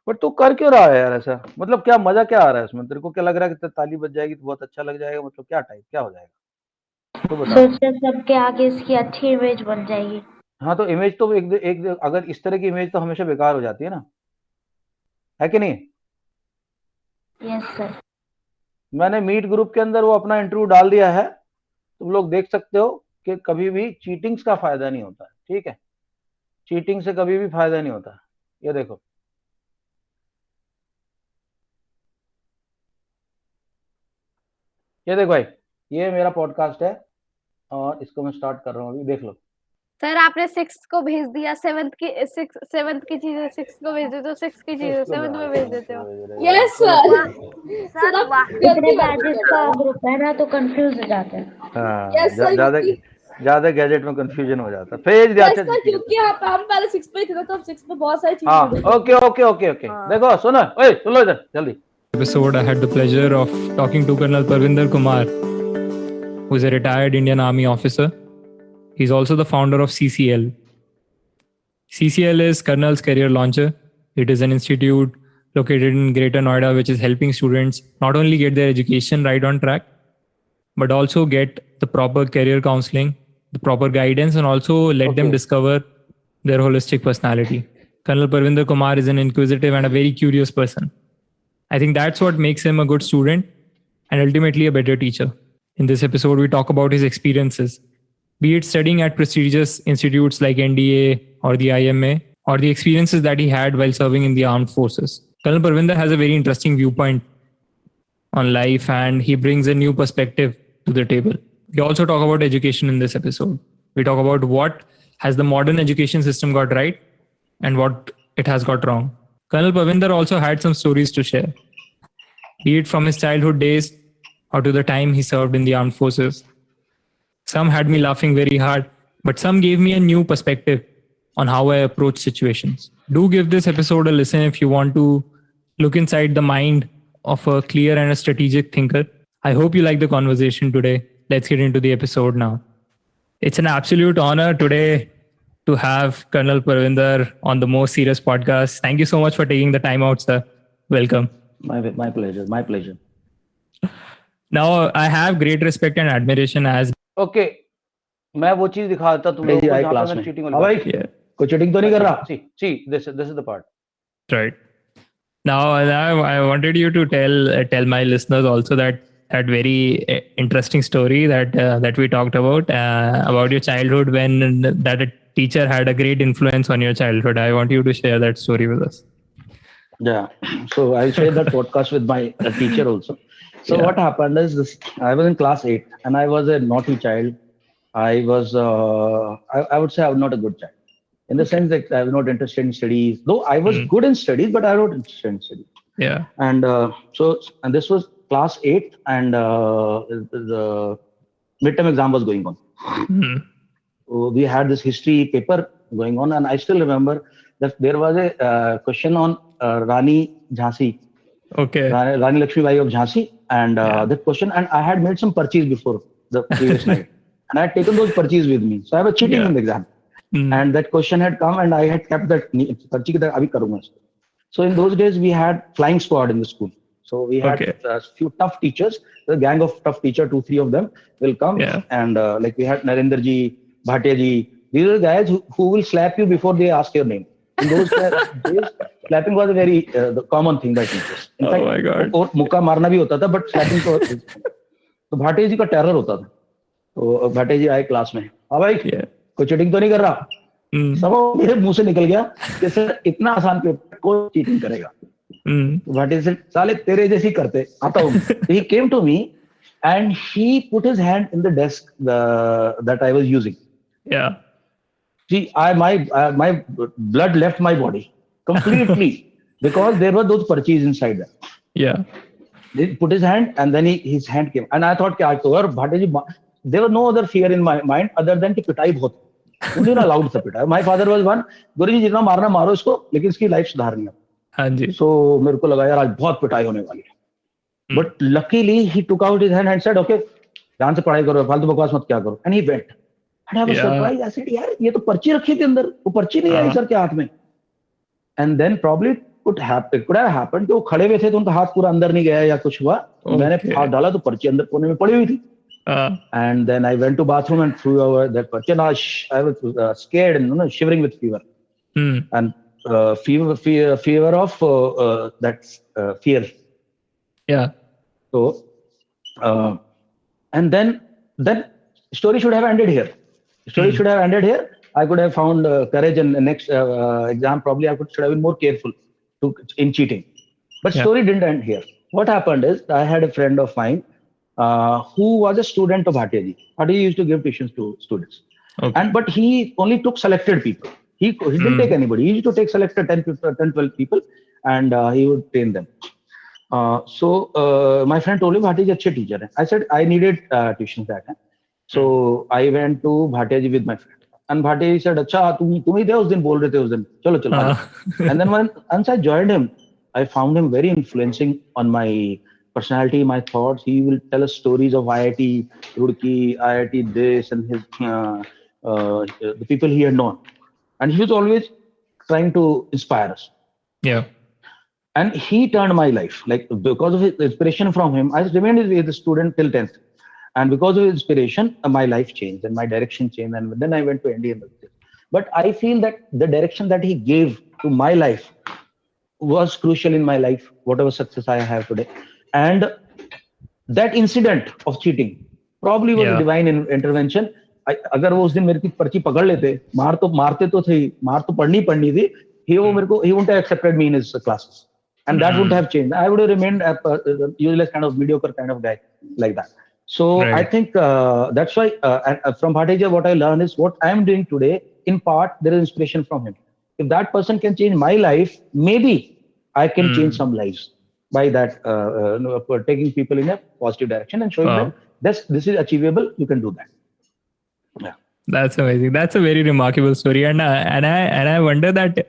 बट तू कर क्यों रहा है यार ऐसा? मतलब क्या मजा क्या आ रहा है इसमें? तेरे को क्या लग रहा है कि ताली बज जाएगी तो बहुत अच्छा लग जाएगा? मतलब क्या टाइप क्या हो जाएगा तो बता। सोचते सबके आगे इसकी अच्छी इमेज बन जाएगी। हाँ तो इमेज तो एक अगर इस तरह की इमेज तो हमेशा बेकार हो जाती है ना, है कि नहीं? Yes sir. मैंने मीट ग्रुप के अंदर वो अपना इंटरव्यू डाल दिया है, तुम लोग देख सकते हो कि कभी भी चीटिंग्स का फायदा नहीं होता है। ठीक है, चीटिंग से कभी भी फायदा नहीं होता। ये देखो, ये देखो भाई, ये मेरा पॉडकास्ट है और इसको मैं स्टार्ट कर रहा हूँ अभी, देख लो। सर आपने 6 को भेज दिया, 7th की चीजें 6 को भेज देते हो, 6 की चीजें 7th में भेज देते हो। Yes sir. इतने बैचेस का ग्रुप है ना तो कंफ्यूज हो जाते हैं। हाँ Yes, sir, ज्यादा गैजेट में कंफ्यूजन हो जाता है। भेज दिया। अच्छा सर क्योंकि हम पहले 6 पे थे ना, तो अब 6 पे बहुत सारी हाँ चीजें ओके ओके ओके ओके देखो सुनो, ओए सुन लो इधर जल्दी। Episode, I had the pleasure of talking to Colonel Parvinder Kumar, who is a retired Indian Army officer. He's also the founder of CCL. CCL is Colonel's Career Launcher. It is an institute located in Greater Noida, which is helping students not only get their education right on track, but also get the proper career counseling, the proper guidance, and also let them discover their holistic personality. Colonel Parvinder Kumar is an inquisitive and a very curious person. I think that's what makes him a good student and ultimately a better teacher. In this episode, we talk about his experiences, be it studying at prestigious institutes like NDA or the IMA, or the experiences that he had while serving in the armed forces. Colonel Parvinder has a very interesting viewpoint on life, and he brings a new perspective to the table. We also talk about education in this episode. We talk about what has the modern education system got right and what it has got wrong. Colonel Parvinder also had some stories to share, be it from his childhood days or to the time he served in the armed forces. Some had me laughing very hard, but some gave me a new perspective on how I approach situations. Do give this episode a listen if you want to look inside the mind of a clear and a strategic thinker. I hope you like the conversation today. Let's get into the episode now. It's an absolute honor today to have Colonel Parvinder on the Most Serious podcast. Thank you so much for taking the time out, sir. Welcome. My pleasure, my pleasure. Now, I have great respect and admiration as... Okay, मैं वो चीज दिखा देता तुम लोगों को जहाँ पे मैं चीटिंग वाली बात। Yeah. कोई चीटिंग तो नहीं कर रहा? See, this is the part. Right. Now, I wanted you to tell my listeners also that very interesting story that we talked about your childhood, when that a teacher had a great influence on your childhood. I want you to share that story with us. Yeah. So I'll share that podcast with my teacher also. So what happened is this: I was in class 8 and I was a naughty child. I was, I would say I was not a good child, in the sense that I was not interested in studies. Though I was good in studies, but I was not interested in studies. Yeah. And and this was class 8, and the midterm exam was going on. So we had this history paper going on, and I still remember that there was a question on Rani Jhansi. Okay. Rani Lakshmi Bai of Jhansi, and that question, and I had made some purchase before the previous night, and I had taken those purchases with me. So I was cheating in the exam, and that question had come, and I had kept that purchase that abhi karunga. So in those days, we had flying squad in the school. So we had a few tough teachers, the gang of tough teachers, 2-3 of them will come, and like we had Narendra ji, Bhatia ji. These are the guys who will slap you before they ask your name. In those days, slapping was a very the common thing by teachers. In fact, my God. और मुक्का मारना भी होता था, but slapping तो भाटिया जी का terror होता था. तो भाटिया जी आए क्लास में, हाँ भाई कोई चीटिंग तो नहीं कर रहा? सब मेरे मुंह से निकल गया कि सर इतना आसान पेपर कोई चीटिंग करेगा. भाटिया से साले तेरे जैसी करते आता हूँ. He came to me and he put his hand in the desk that I was using. Yeah. See, my blood left my body completely because there were those purchases inside there. Yeah. He put his hand, and then his hand came, and I thought कि आज तो और भाटे जी, there was no other fear in my mind other than कि पिटाई बहुत, मुझे ना loud सा पिटाई. My father was one, गुरु जी जितना मारना मारो इसको, लेकिन इसकी लाइफ सुधारनी है. हाँ जी. So मेरे को लगा यार आज बहुत पिटाई होने वाली है. But luckily he took out his hand and said, okay, ध्यान से पढ़ाई करो, फालतू बकवास मत क्या करो. And he went. And I was surprised. I said, यार ये तो पर्ची रखी थी अंदर, वो पर्ची नहीं आई सर के हाथ में. And then probably it could have happened कि वो खड़े हुए थे तो उनका हाथ पूरा अंदर नहीं गया या कुछ हुआ. मैंने हाथ डाला तो पर्ची अंदर कोने में पड़ी हुई थी. And then I went to bathroom and threw over that पर्ची. Now I was scared and shivering with fever. And fever of that fear. Yeah. So and then story should have ended here. Should have ended here. I could have found courage, and the next exam probably I should have been more careful in cheating. But story didn't end here. What happened is I had a friend of mine who was a student of Bhatia ji. Bhatia ji used to give tuitions to students, but he only took selected people. He didn't take anybody. He used to take selected 10-12 people, and he would train them. So my friend told him Bhatia ji अच्छे teacher है. I said I needed tuition that time. So I went to Bhatia ji with my friend, and Bhatia ji said, "अच्छा तुम ही थे उस दिन बोल रहे थे उस दिन, चलो चलो." And then once I joined him, I found him very influencing on my personality, my thoughts. He will tell us stories of IIT Roorkee, IIT this, and his the people he had known, and he was always trying to inspire us. Yeah. And he turned my life, like because of his inspiration from him. I remained as a student till 10th, and because of his inspiration, my life changed and my direction changed, and then I went to Indian Military. But I feel that the direction that he gave to my life was crucial in my life, whatever success I have today. And that incident of cheating probably was a divine intervention. अगर वो उस दिन मेरी की पर्ची पकड़ लेते, मारते तो थे, मार तो पढ़नी थी, he wouldn't have accepted me in his classes, and that wouldn't have changed. I would have remained a useless kind of mediocre kind of guy like that. So I think that's why from Bhatia, what I learned is what I am doing today. In part, there is inspiration from him. If that person can change my life, maybe I can change some lives by that taking people in a positive direction and showing them this is achievable. You can do that. Yeah. That's amazing. That's a very remarkable story, and I wonder that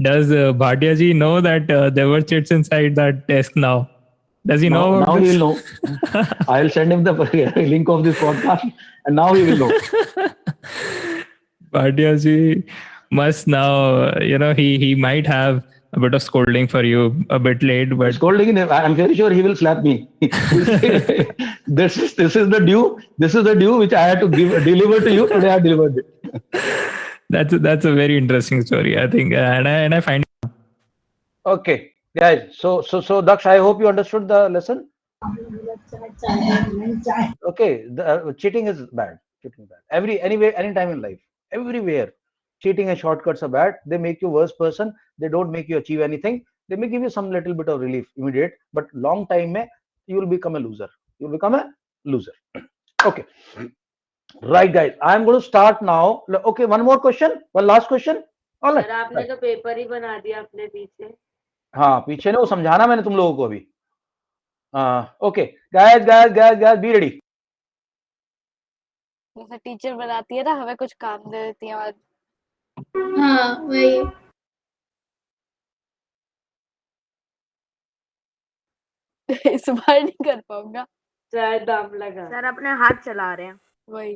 does Bhatia ji know that there were chits inside that desk now? Does he know? Now he will know. I'll send him the link of this podcast, and now he will know. Bhatia ji must now, he might have a bit of scolding for you a bit late, but scolding, I'm very sure he will slap me. This is the due. This is the due which I had to deliver to you. Today I delivered it. That's a very interesting story, I think, and I find. Okay, guys. So Daksh, I hope you understood the lesson. Okay, cheating is bad. Cheating bad. Anyway, anytime in life, everywhere, cheating and shortcuts are bad. They make you a worse person. They don't make you achieve anything. They may give you some little bit of relief, immediate, but long time, you will become a loser. You will become a loser. Okay. Right, guys. I'm going to start now. Okay, one more question. One last question. All right. आपने तो paper ही बना दिया अपने पीछे. हाँ, पीछे ने वो समझाना मैंने तुम लोगों को अभी. Okay, guys, be ready. जैसे टीचर बनाती है ना, हमें कुछ काम दे देती है और हाँ वही. इस बार नहीं कर पाऊंगा. सर दम लगा. सर अपने हाथ चला रहे हैं. वही.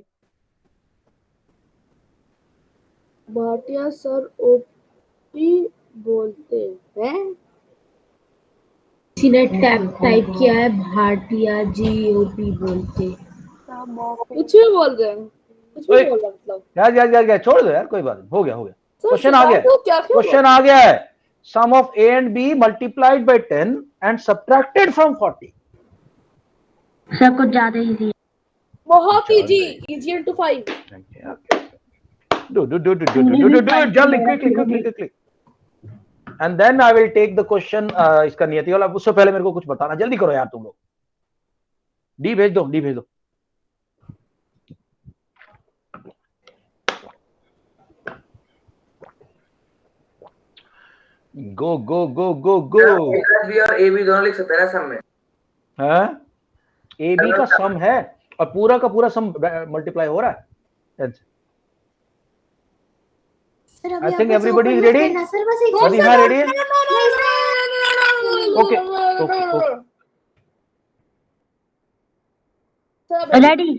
भाटिया सर ओपी बोलते हैं. किसी ने टाइप किया है भाटिया जी ओपी बोलते. कुछ भी बोल रहे हैं. कुछ भी बोल रहे मतलब. यार छोड़ दो यार, कोई बात नहीं. हो गया. क्वेश्चन आ गया है. Sum of A and B multiplied by 10 and subtracted from 40. Sir कुछ ज्यादा इजी. बहुत easy. Easier to 5. Do it, jaldi, quickly. And then I will take the question. इसका नियति वाला. उससे पहले मेरे को कुछ बताना. जल्दी करो यार तुम लोग. डी भेज दो. Go. B और AB दोनों लिख सकते हैं ना सम में. हाँ, AB का सम है और पूरा का पूरा सम मल्टीप्लाई हो रहा है. I think everybody is ready. Madhiha ready? Okay. Ready.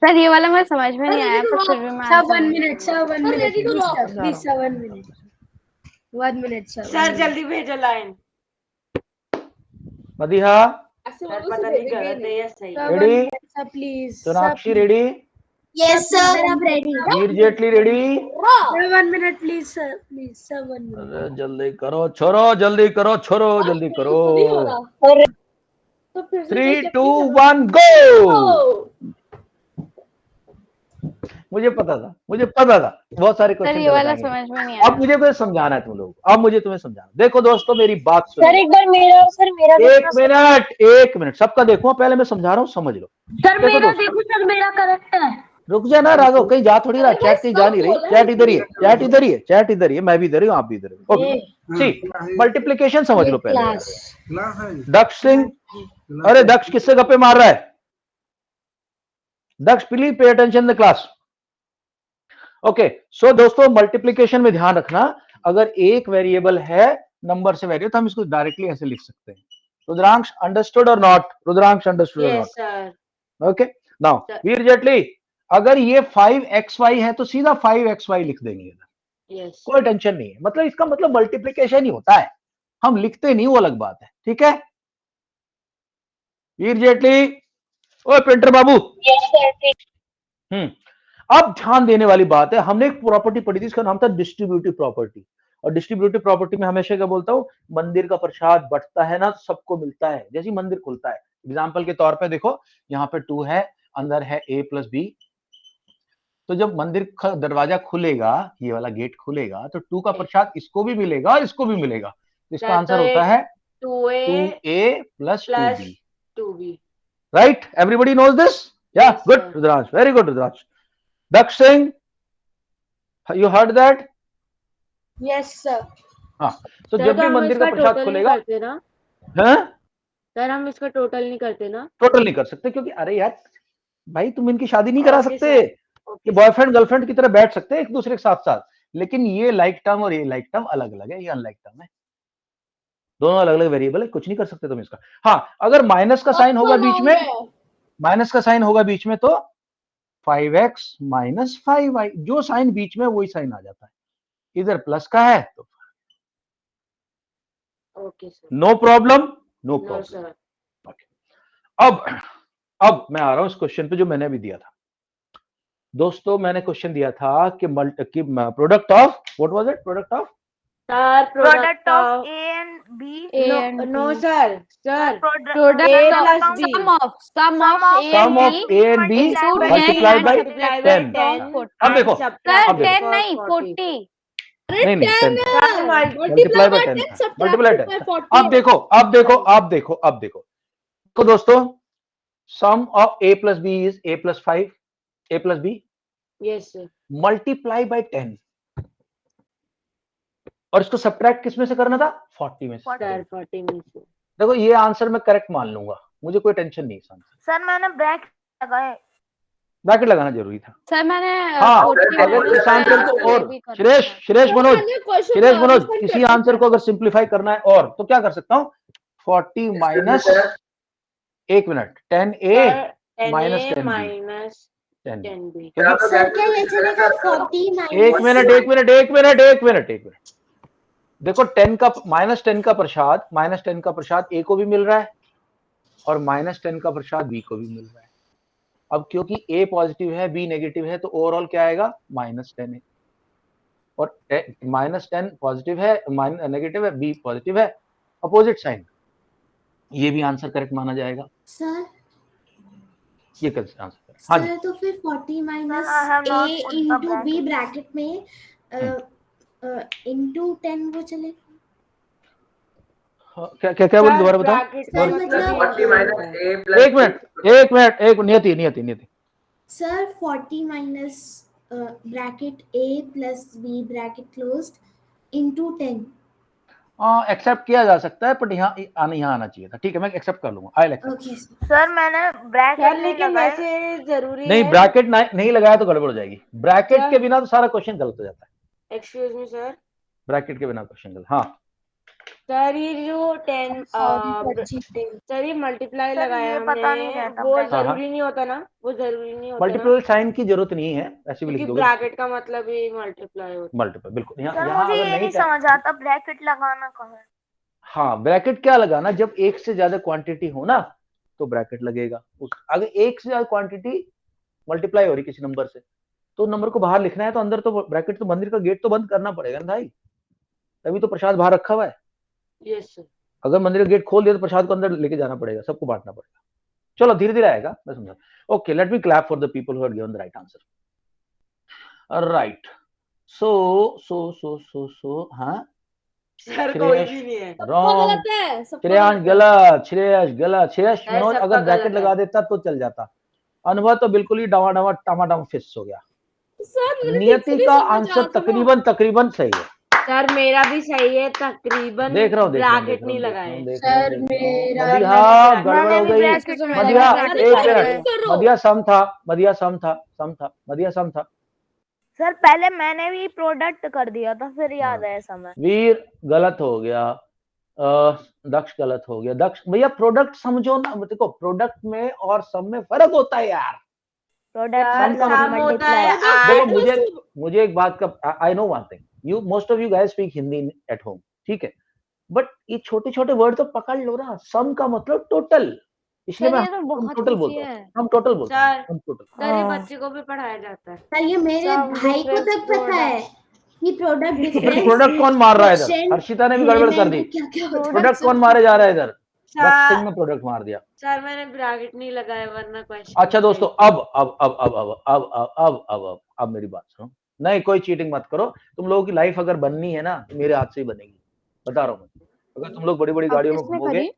Sir ये वाला मैं समझ में नहीं आया, पर फिर भी मैं. Sir 1 minute. सर जल्दी भेजो लाइन. Madhiha सर पता नहीं गलत है या सही. ready? Sir please. Sonakshi ready? Yes sir, I'm ready. Veer Jetli ready? Sir 1 minute please sir. Please sir 1 minute. जल्दी करो छोरो, जल्दी करो. 3, 2, 1 go. मुझे पता था. बहुत सारे क्वेश्चन. सर ये वाला समझ में नहीं आया. अब मुझे तुम्हें समझाना है तुम लोग. तुम्हें समझाना. देखो दोस्तों, मेरी बात सुनो. सर एक बार मेरा. एक मिनट सबका देखो. पहले मैं समझा रहा हूँ, समझ लो. सर मेरा देखो. सर मेरा करेक्ट है. रुक जा ना राघव, कहीं जा थोड़ी रहा. चैट कहीं जा नहीं रही. चैट इधर ही है. मैं भी इधर ही हूँ, आप भी इधर हो. ओके. सी मल्टीप्लिकेशन समझ लो पहले. दक्ष सिंह. अरे दक्ष किससे गप्पे मार रहा है? Daksh please pay attention the class. Okay, so दोस्तों मल्टीप्लीकेशन में ध्यान रखना, अगर एक वेरिएबल है नंबर से वेरिएबल तो हम इसको डायरेक्टली ऐसे लिख सकते हैं। रुद्रांश अंडरस्टूड और नॉट? रुद्रांश अंडरस्टूड और Yes, not? sir. Okay, now Sir. वीर जेटली, अगर ये 5xy है तो सीधा 5xy लिख देंगे इधर, Yes. कोई टेंशन नहीं है। मतलब इसका मतलब मल्टीप्लीकेशन ही होता है, हम लिखते नहीं, वो अलग बात है। ठीक है वीर जेटली, ओए प्रिंटर बाबू। अब ध्यान देने वाली बात है, हमने एक प्रॉपर्टी पढ़ी थी, इसका नाम था डिस्ट्रीब्यूटिव प्रॉपर्टी। और डिस्ट्रीब्यूटिव प्रॉपर्टी में हमेशा क्या बोलता हूं, मंदिर का प्रसाद बंटता है ना, सबको मिलता है जैसे ही मंदिर खुलता है। एग्जाम्पल के तौर पे देखो, यहाँ पे 2 है, अंदर है a प्लस बी, तो जब मंदिर का दरवाजा खुलेगा, ये वाला गेट खुलेगा, तो 2 का प्रसाद इसको भी मिलेगा और इसको भी मिलेगा। इसका आंसर होता है 2a plus 2b। 2b. Right, everybody knows this? या Yes, good sir. Rudransh, very good Rudransh. Daksh Singh, you heard that? Yes, sir. हाँ, तो सर जब तो भी हम मंदिर इसका का प्रसाद टोटल नहीं खुलेगा, करते ना? हैं? सर हम इसका टोटल नहीं करते ना? टोटल नहीं कर सकते, क्योंकि अरे यार भाई तुम इनकी शादी नहीं करा Okay, सकते, sir. ये Okay. बॉयफ्रेंड गर्लफ्रेंड की तरह बैठ सकते हैं एक दूसरे के साथ साथ, लेकिन ये लाइक टर्म और ये लाइक टर्म अलग अलग है, ये अनलाइक टर्म है, दोनों अलग अलग वेरिएबल है, कुछ नहीं कर सकते तुम इसका। हाँ, अगर माइनस का साइन होगा बीच में, माइनस का साइन होगा बीच में, तो 5x माइनस 5y, जो साइन बीच में वही साइन आ जाता है। इधर प्लस का है तो Okay, sir. No problem, no No, problem. sir. अब मैं आ रहा हूं इस क्वेश्चन पे जो मैंने अभी दिया था। दोस्तों मैंने क्वेश्चन दिया था कि product of, what was it? Product of Sir, Product of A and B. A No, and no, B. sir. Sir. Product A of plus B. sum of Sum A of and sum of B a and b into 10 multiplied and by subtract 10। from 40. अब देखो, Sir, अब देखो, 10 नहीं 40. नहीं नहीं 10 multiply by by 10 10 multiply subtracted 10। By 40। अब देखो, अब देखो, अब देखो, अब देखो, तो दोस्तों sum of a plus b is a plus 5, a plus b Yes, sir. Multiply by 10, और इसको सब्ट्रैक्ट किसमें से करना था? 40 में से। Sir, 40 में से. देखो ये आंसर मैं करेक्ट मान लूंगा, मुझे कोई टेंशन नहीं इस आंसर। सर मैंने ब्रैकेट लगाए। ब्रैकेट लगाना जरूरी था। सर मैंने हाँ, 40 अगर minus इस आंसर 10 को और भी करना सुरेश था. सुरेश मनोज सुरेश मनोज क्वेश्चन इसी आंसर को अगर सिंप्लीफाई करना है और तो क्या कर सकता हूँ? 40 माइनस, एक minute, 10a minus 10b minus 10b। 10b. Sir क्या ये चलेगा 40 माइनस एक मिनट एक मिनट एक मिनट एक मिनट एक मिनट, देखो 10 का माइनस 10 का प्रसाद, माइनस 10 का प्रसाद a को भी मिल रहा है और माइनस 10 का प्रसाद b को भी मिल रहा है। अब क्योंकि a पॉजिटिव है b नेगेटिव है तो ओवरऑल क्या आएगा? माइनस 10 है, और माइनस 10 पॉजिटिव है, नेगेटिव है, b पॉजिटिव है, अपोजिट साइन, ये भी आंसर करेक्ट माना जाएगा। सर ये करेक्ट आंसर। हाँ जी, सर तो फिर 40 minus I have not a put the into b bracket. Bracket में इंटू 10 वो चलेगा। क्या क्या क्या बोल, दोबारा बताओ। Bracket का सर, मतलब 40 minus a plus एक मिनट एक Niyati Niyati Niyati, sir 40 minus bracket a plus b bracket closed into 10। Accept किया जा सकता है, बट यहाँ आना चाहिए था। ठीक है, मैं एक्सेप्ट कर लूंगा, आई एक्सेप्ट। ओके सर मैंने ब्रैकेट सर नहीं लेकिन लगाए। वैसे जरूरी नहीं, है. ब्रैकेट नहीं लगाया तो गड़बड़ हो जाएगी। ब्रैकेट क्या? के बिना तो सारा क्वेश्चन गलत हो जाता है। Excuse me, sir. ब्रैकेट के बिना क्वेश्चन गलत। हाँ, सर ये जो 10 सर ये मल्टीप्लाई सर, लगाया ये पता नहीं हमने, रहता वो bracket. जरूरी नहीं होता ना? वो जरूरी नहीं होता ना? मल्टीपल साइन की जरूरत नहीं है, ऐसे भी लिख क्योंकि दोगे ब्रैकेट का मतलब ही मल्टीप्लाई होता मल्टीपल, बिल्कुल। सर यहाँ मुझे अगर ये नहीं नहीं समझ आता ब्रैकेट लगाना कहाँ है। हाँ, ब्रैकेट क्या लगाना, जब एक से ज्यादा क्वांटिटी हो ना तो ब्रैकेट लगेगा। अगर एक से ज्यादा क्वांटिटी मल्टीप्लाई हो रही किसी नंबर से, तो नंबर को बाहर लिखना है तो अंदर तो ब्रैकेट, तो मंदिर का गेट तो बंद करना पड़ेगा ना भाई, तभी तो प्रसाद बाहर रखा हुआ है। Yes sir. अगर मंदिर का गेट खोल दिया तो प्रसाद को अंदर लेके जाना पड़ेगा, सबको बांटना पड़ेगा। चलो धीरे धीरे आएगा, मैं समझा। Okay, let me clap for the people who have given the right answer. Right, so हाँ, सर कोई भी नहीं है. रॉन्ग, गलत है, सबका श्रेयांश गलत गलत, श्रेयस सर, मनोज सबका अगर ब्रैकेट गलत है. लगा देता तो चल जाता। अनुभव तो बिल्कुल ही टमाटम फिस हो गया। है। सर मुझे नियति ठीक से का समझ आंसर आता ना। तकरीबन सही है। सर मेरा भी सही है तकरीबन, देख रहा हूँ ब्रैकेट नहीं लगाए। सर मेरा मदिया गड़बड़ हो गई। bracket में मदिया bracket एक लगाया मिनट, है। मदिया सम था, मदिया सम था, मदिया सम था। सर पहले मैंने भी प्रोडक्ट कर दिया था, फिर याद है समय। वीर गलत हो गया, दक्ष गलत हो गया। दक्ष भैया प्रोडक्ट समझो ना, देखो प्रोडक्ट में और सम में फर्क होता है यार। प्रोडक्ट सम का सम मतलब होता है देखो 8। मुझे एक बात का I know one thing, you most of you guys speak Hindi at home, ठीक है, बट ये छोटे छोटे वर्ड तो पकड़ लो ना। सम का मतलब टोटल, इसलिए सर मैं ये तो बहुत टोटल इजी बोलता हूँ, है। हम टोटल बोलते हैं, सर हम टोटल। सर ये बच्चे को भी पढ़ाया जाता है। सर ये मेरे Sum भाई को difference तक पता है कि प्रोडक्ट तो फिर डिफरेंस प्रोडक्ट कौन मार रहा है इधर? हर्षिता ने भी गड़बड़ कर दी। क्या क्या होता है। प्रोडक्ट कौन मारे जा रहा है इधर? दक्ष सिंह सर ने प्रोडक्ट मार दिया। सर मैंने ब्रैकेट नहीं लगाया वरना क्वेश्चन। अच्छा दोस्तों, अब मेरी बात सुनो। नहीं कोई चीटिंग मत करो। तुम लोगों की लाइफ अगर बननी है ना तो मेरे हाथ से ही बनेगी, बता रहा हूँ मैं। अगर तुम लोग बड़ी बड़ी गाड़ियों में घूमोगे,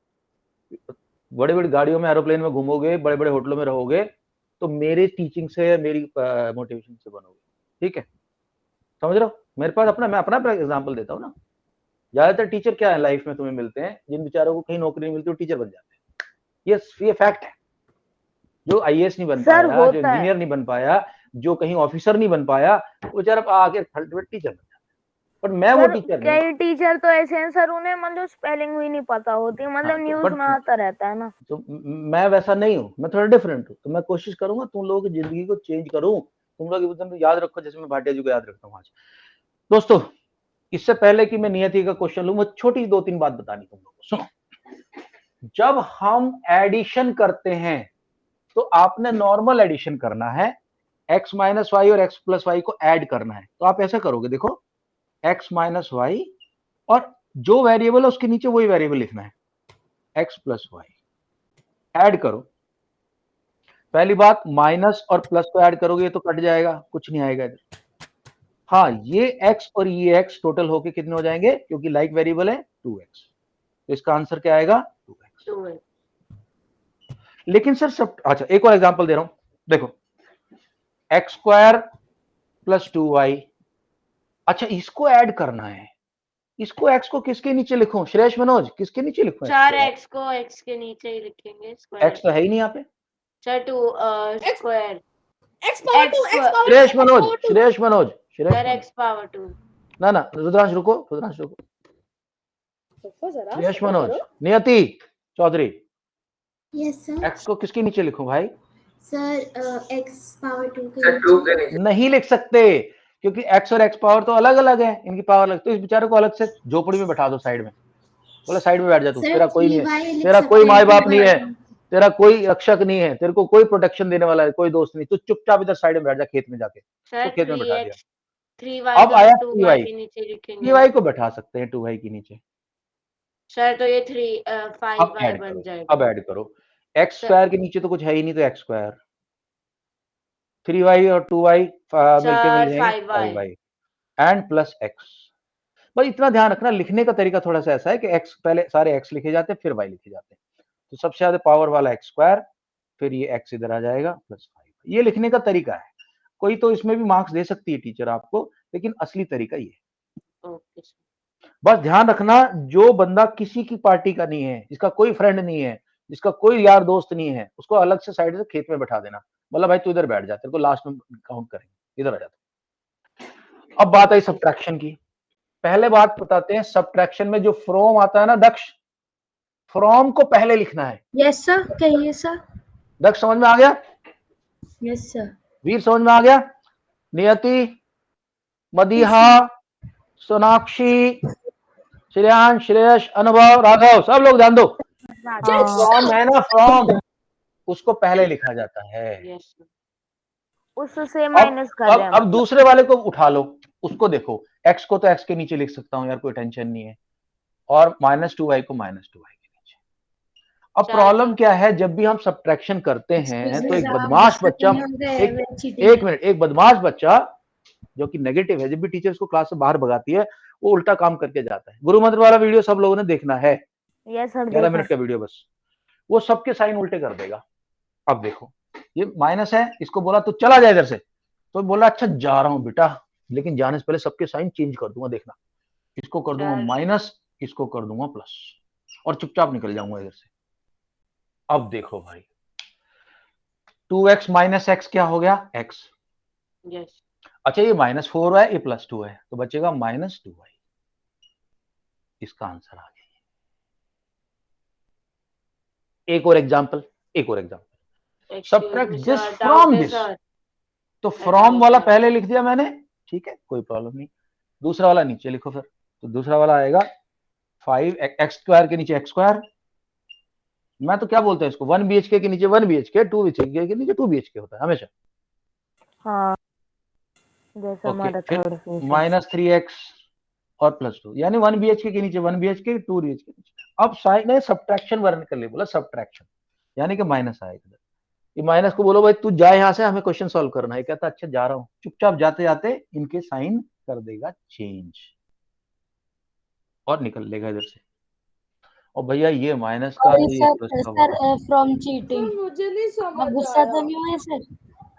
बड़ी बड़ी गाड़ियों में एरोप्लेन में घूमोगे, बड़े बड़े होटलों में रहोगे, तो मेरी टीचिंग से, मेरी मोटिवेशन से बनोगे, ठीक है? समझ रहे हो? मेरे पास अपना, मैं अपना एग्जाम्पल देता हूँ ना। ज्यादातर टीचर क्या है लाइफ में तुम्हें मिलते हैं, जिन बेचारों को कहीं नौकरी नहीं मिलती वो टीचर बन जाते हैं। ये फैक्ट है। जो आईएएस नहीं बन सर, पाया, जो होता है। इंजीनियर नहीं बन पाया, जो कहीं ऑफिसर नहीं बन पाया, वो बेचारा आके टीचर बन जाता है। पर मैं वो सर टीचर नहीं। कई टीचर तो ऐसे हैं सर, उन्हें मतलब स्पेलिंग भी नहीं पता होती, मतलब हाँ, तो न्यूज but- में आता रहता है ना। तो मैं वैसा नहीं हूँ, मैं थोड़ा डिफरेंट हूँ। तो मैं कोशिश करूंगा तुम लोगों की जिंदगी को चेंज करूं। तुम लोग याद रखो जैसे मैं भाटिया जी को याद रखता हूँ आज। दोस्तों, इससे पहले कि मैं नियति का क्वेश्चन लूं, मुझे छोटी 2-3 बात बतानी तुम लोगों को। सुनो, जब हम एडिशन करते हैं तो आपने नॉर्मल एडिशन करना है, x माइनस वाई और x प्लस वाई को ऐड करना है। तो आप ऐसा करोगे, देखो x माइनस वाई और जो वेरिएबल है उसके नीचे वही वेरिएबल लिखना है, x प्लस वाई। ऐड करो। पहली बात, माइनस और प्लस को ऐड करोगे तो कट जाएगा, कुछ नहीं आएगा इधर। हाँ, ये x और ये x टोटल होके कितने हो जाएंगे, क्योंकि लाइक वेरिएबल है 2x। तो इसका आंसर क्या आएगा? 2x। लेकिन सर सब, अच्छा एक और एग्जांपल दे रहा हूं, देखो एक्स स्क्वायर प्लस 2y। अच्छा इसको ऐड करना है, इसको x को किसके नीचे लिखूं? श्रेयस मनोज, किसके नीचे लिखूं? सर x को x के नीचे ही लिखेंगे, स्क्वायर। x तो है ही नहीं यहाँ पे sir 2 square x power 2 Shreyas Manoj, Shreyas Manoj, sir x power 2। ना रुद्रांश रुको, रुद्रांश रुको। जरा श्रेयस मनोज, नियति चौधरी, यस सर। x को किसके नीचे लिखूं भाई? सर x पावर 2 सर 2 के नीचे नहीं लिख सकते, क्योंकि x और x पावर तो अलग अलग है, इनकी पावर अलग। तो इस बेचारे को अलग से झोपड़ी में बैठा दो साइड में, बोला साइड में बैठ जा तू, तेरा कोई नहीं है, तेरा कोई माँ बाप नहीं है, तेरा कोई रक्षक नहीं है, तेरे को कोई प्रोटेक्शन देने वाला है, कोई दोस्त नहीं। तू चुपचाप इधर साइड में बैठ जा, खेत में जाके। तो खेत में बैठा दिया। 3y अब आया 2y के नीचे लिखेंगे। 3y को बैठा सकते हैं 2y के नीचे। सर तो ये 5y अब बन ऐड जाएगा। करो, अब ऐड करो। x स्क्वायर के नीचे तो कुछ है ही नहीं, तो x स्क्वायर, 3y और 2y मिलके मिल जाएंगे 5y एंड प्लस x। बस इतना ध्यान रखना, लिखने का तरीका थोड़ा सा ऐसा है कि x पहले सारे x लिखे जाते हैं, फिर y लिखे जाते हैं। तो सबसे ज्यादा पावर वाला x स्क्वायर, फिर ये x इधर आ जाएगा प्लस 5। ये लिखने का तरीका है। कोई तो इसमें भी मार्क्स दे सकती है टीचर आपको, लेकिन असली तरीका ये है। ओके। बस ध्यान रखना, जो बंदा किसी की पार्टी का नहीं है, जिसका कोई फ्रेंड नहीं है, जिसका कोई यार दोस्त नहीं है, उसको अलग से साइड से खेत में बैठा देना, बोला भाई तू इधर बैठ जा, तेरे को लास्ट में काउंट करेंगे, इधर आ जा। अब बात आई सब्ट्रैक्शन की। पहले बात बताते हैं, सब्ट्रैक्शन में जो फ्रॉम आता है ना दक्ष, फ्रॉम को पहले लिखना है। यस सर, कहिए सर। दक्ष समझ में आ गया? Yes sir. वीर समझ में आ गया? नियति, मदीहा, सोनाक्षी, श्रेयांश, श्रेयस, अनुभव, राघव, सब लोग ध्यान दो। फ्रॉम है ना, फ्रॉम, उसको पहले लिखा जाता है। उससे माइनस कर रहे हैं। अब दूसरे वाले को उठा लो, उसको देखो, x को तो x के नीचे लिख सकता हूं यार, कोई टेंशन नहीं है, और माइनस 2y को माइनस 2y के नीचे। अब प्रॉब्लम क्या है, जब भी हम सब्ट्रैक्शन करते हैं तो एक बदमाश बच्चा, एक मिनट, एक बदमाश बच्चा जो कि नेगेटिव है, जब भी टीचर उसको क्लास से बाहर भगाती है, वो उल्टा काम करके जाता है। गुरु मंत्र वाला वीडियो सब लोगों ने देखना है, 11 मिनट का वीडियो बस। वो सबके साइन उल्टे कर देगा। अब देखो, ये माइनस है, इसको बोला तो चला जाए इधर से, तो बोला अच्छा जा रहा हूं बेटा, लेकिन जाने से पहले सबके साइन चेंज कर दूंगा, देखना। इसको कर दूंगा माइनस, इसको कर दूंगा प्लस, और चुपचाप निकल जाऊंगा इधर से। अब देखो भाई 2x माइनस एक्स क्या हो गया? x। यस अच्छा ये -4 है, ये +2 है, तो बचेगा -2y। इसका आंसर आ गया। एक और example, subtract this from this. तो फ्रॉम वाला पहले लिख दिया मैंने, ठीक है, कोई प्रॉब्लम नहीं। दूसरा वाला नीचे लिखो फिर। तो दूसरा वाला आएगा 5x² के नीचे x²। मैं तो क्या बोलता हूँ इसको, 1 BHK के नीचे 1 BHK, 2 BHK के नीचे 2 BHK होता है हमेशा। हाँ जैसा हमारा थर्ड -3x और +2, यानी 1 BHK के नीचे 1 BHK, 2 BHK के नीचे। अब साइन है सब्ट्रैक्शन वर्णन कर ले, बोला सब्ट्रैक्शन, यानी कि माइनस आएगा। ये माइनस को बोलो भाई तू जा यहाँ से, हमें क्वेश्चन सॉल्व करना है। कहता अच्छा जा रहा हूँ। चुपचाप जाते जाते इनके साइन कर देगा चेंज और निकल लेगा इधर से। और भैया ये माइनस का ये प्लस का फ्रॉम चीटिंग। मुझे नहीं समझ गुस्सा तो आया। नहीं हुए सर?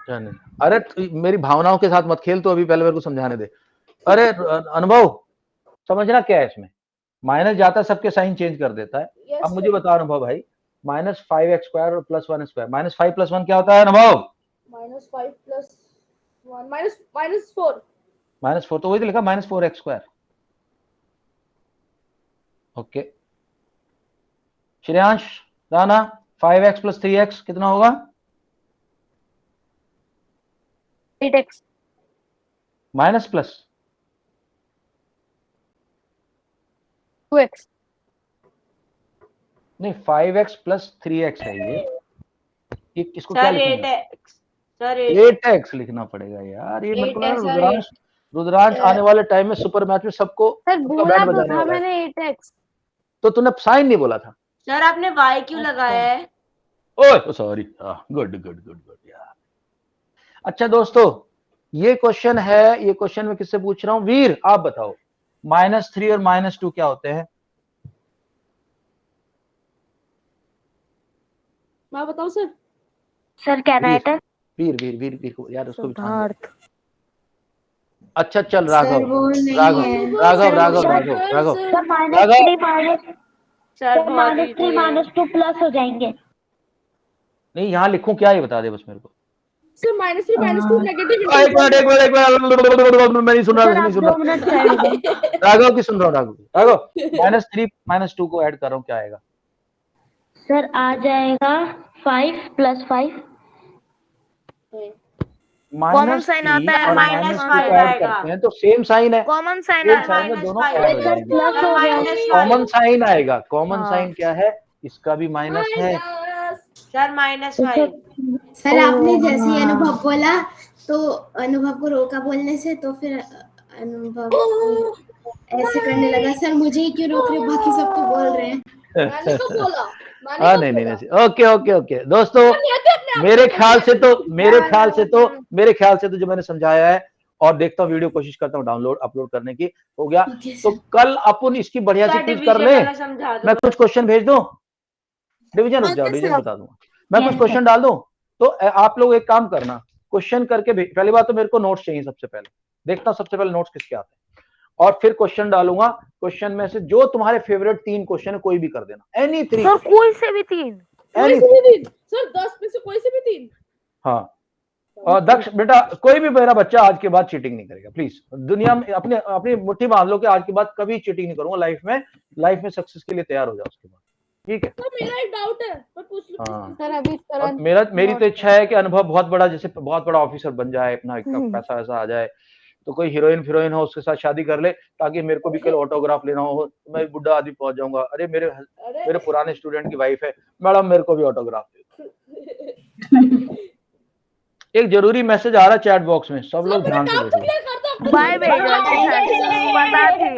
जाने। अरे मेरी भावनाओं के साथ मत खेल, तो अभी पहले मेरे को समझाने दे। अरे अनुभव समझना क्या है इसमें, माइनस जाता है सबके साइन चेंज कर देता है। Yes, अब मुझे sir. बताओ अनुभव भाई, -5x² और +1 स्क्वायर, -5 + 1 क्या होता है अनुभव? -5 + 1 -4। -4 तो वही तो लिखा, -4x²। Okay Shreyansh Rana, 5x + 3x कितना होगा? 8x minus plus 2x। नहीं, 5x + 3x है ये इसको क्या सर लिखूंगा? 8x सर 8x लिखना पड़ेगा यार। ये मेरे को लगा 8x और रुद्रांश आने वाले टाइम में सुपर मैच में सबको सर सबका बोला बैंड तो बजाने था वाला है। मैंने 8x। तो तूने साइन नहीं बोला था। सर आपने y क्यों लगाया है? Oh sorry, good good good good यार। अच्छा दोस्तों, ये क्वेश्चन है, ये क्वेश्चन मैं किससे पूछ रहा हूँ? वीर आप बताओ, -3 और -2 क्या होते हैं? मैं बताऊं सर? सर कैनाइटर। वीर वीर वीर वीर को यार, उसको भी ध्यान दो। सिद्धार्थ अच्छा चल सर राघव वो नहीं राघव है। Raghav Raghav sir, Raghav Raghav sir, sir Raghav sir बहुत easy है। -3 प्लस हो जाएंगे। नहीं, यहाँ लिखूं क्या ये बता दे बस मेरे को। सर -3 -2 नेगेटिव एक मिनट मैं नहीं सुन रहा, सर आप नहीं सुन 2 रहा। मिनट साइड हो जाओ। राघव की सुन रहा हूँ, राघव -3 -2 को ऐड कर रहा हूँ, क्या आएगा? सर आ जाएगा 5 + 5। कॉमन साइन आता है, और -5 -2 को ऐड करते हैं तो सेम साइन है, कॉमन साइन सेम आता साइन है। में दोनों -5 ऐड हो सर जाएंगे। प्लस हो गया। कॉमन साइन आएगा, कॉमन हाँ। साइन क्या है? इसका भी माइनस है। सर -5 सर आपने जैसे ही अनुभव बोला तो अनुभव को रोका बोलने से, तो फिर अनुभव ऐसे करने लगा, सर मुझे ही क्यों रोक रहे हो, बाकी सब तो बोल रहे हैं। मैंने कब बोला? मैंने हाँ कब नहीं बोला? नहीं, ओके ओके ओके दोस्तों, मेरे ख्याल से तो जो मैंने समझाया है, और देखता हूँ वीडियो, कोशिश करता हूँ डाउनलोड अपलोड करने की, हो गया ठीक है तो सर। कल अपन इसकी बढ़िया सी सर क्विज कर डिवीजन ले। वाला समझा दो। मैं कुछ क्वेश्चन भेज दूं, डिवीजन रुक जाओ, डिवीजन बता दूंगा। मैं कुछ क्वेश्चन डाल दूं, तो आप लोग एक काम करना, क्वेश्चन करके पहली बात तो मेरे को नोट्स चाहिए सबसे पहले, देखता हूँ सबसे पहले नोट्स किसके आते हैं, और फिर क्वेश्चन डालूंगा। क्वेश्चन में से जो तुम्हारे फेवरेट 3 क्वेश्चन है कोई भी कर देना, एनी 3। सर कोई से भी 3। कोई से भी 3 सर, 10 में से कोई से भी 3। हाँ, और दक्ष बेटा, कोई भी मेरा बच्चा आज के बाद चीटिंग नहीं करेगा प्लीज। दुनिया में अपने अपनी मुट्ठी बांध लो कि आज के बाद कभी चीटिंग नहीं करूंगा लाइफ में सक्सेस के लिए तैयार हो जाओ उसके बाद, ठीक है? सर मेरा एक डाउट है, मैं पूछ लूं? हाँ, सर अभी और तुरंत मेरी तो इच्छा है कि अनुभव बहुत बड़ा, जैसे बहुत बड़ा ऑफिसर बन जाए, अपना पैसा वैसा आ जाए, तो कोई हीरोइन हो उसके साथ शादी कर ले, ताकि मेरे को भी कल ऑटोग्राफ लेना हो, मैं बुढ़ा आदमी पहुंच जाऊंगा, अरे मेरे पुराने स्टूडेंट की वाइफ है, मैडम मेरे को भी ऑटोग्राफ दे। एक जरूरी मैसेज आ रहा है चैट बॉक्स में, सब लोग ध्यान से देखिए। बाय भेजो जी सर, बता थी।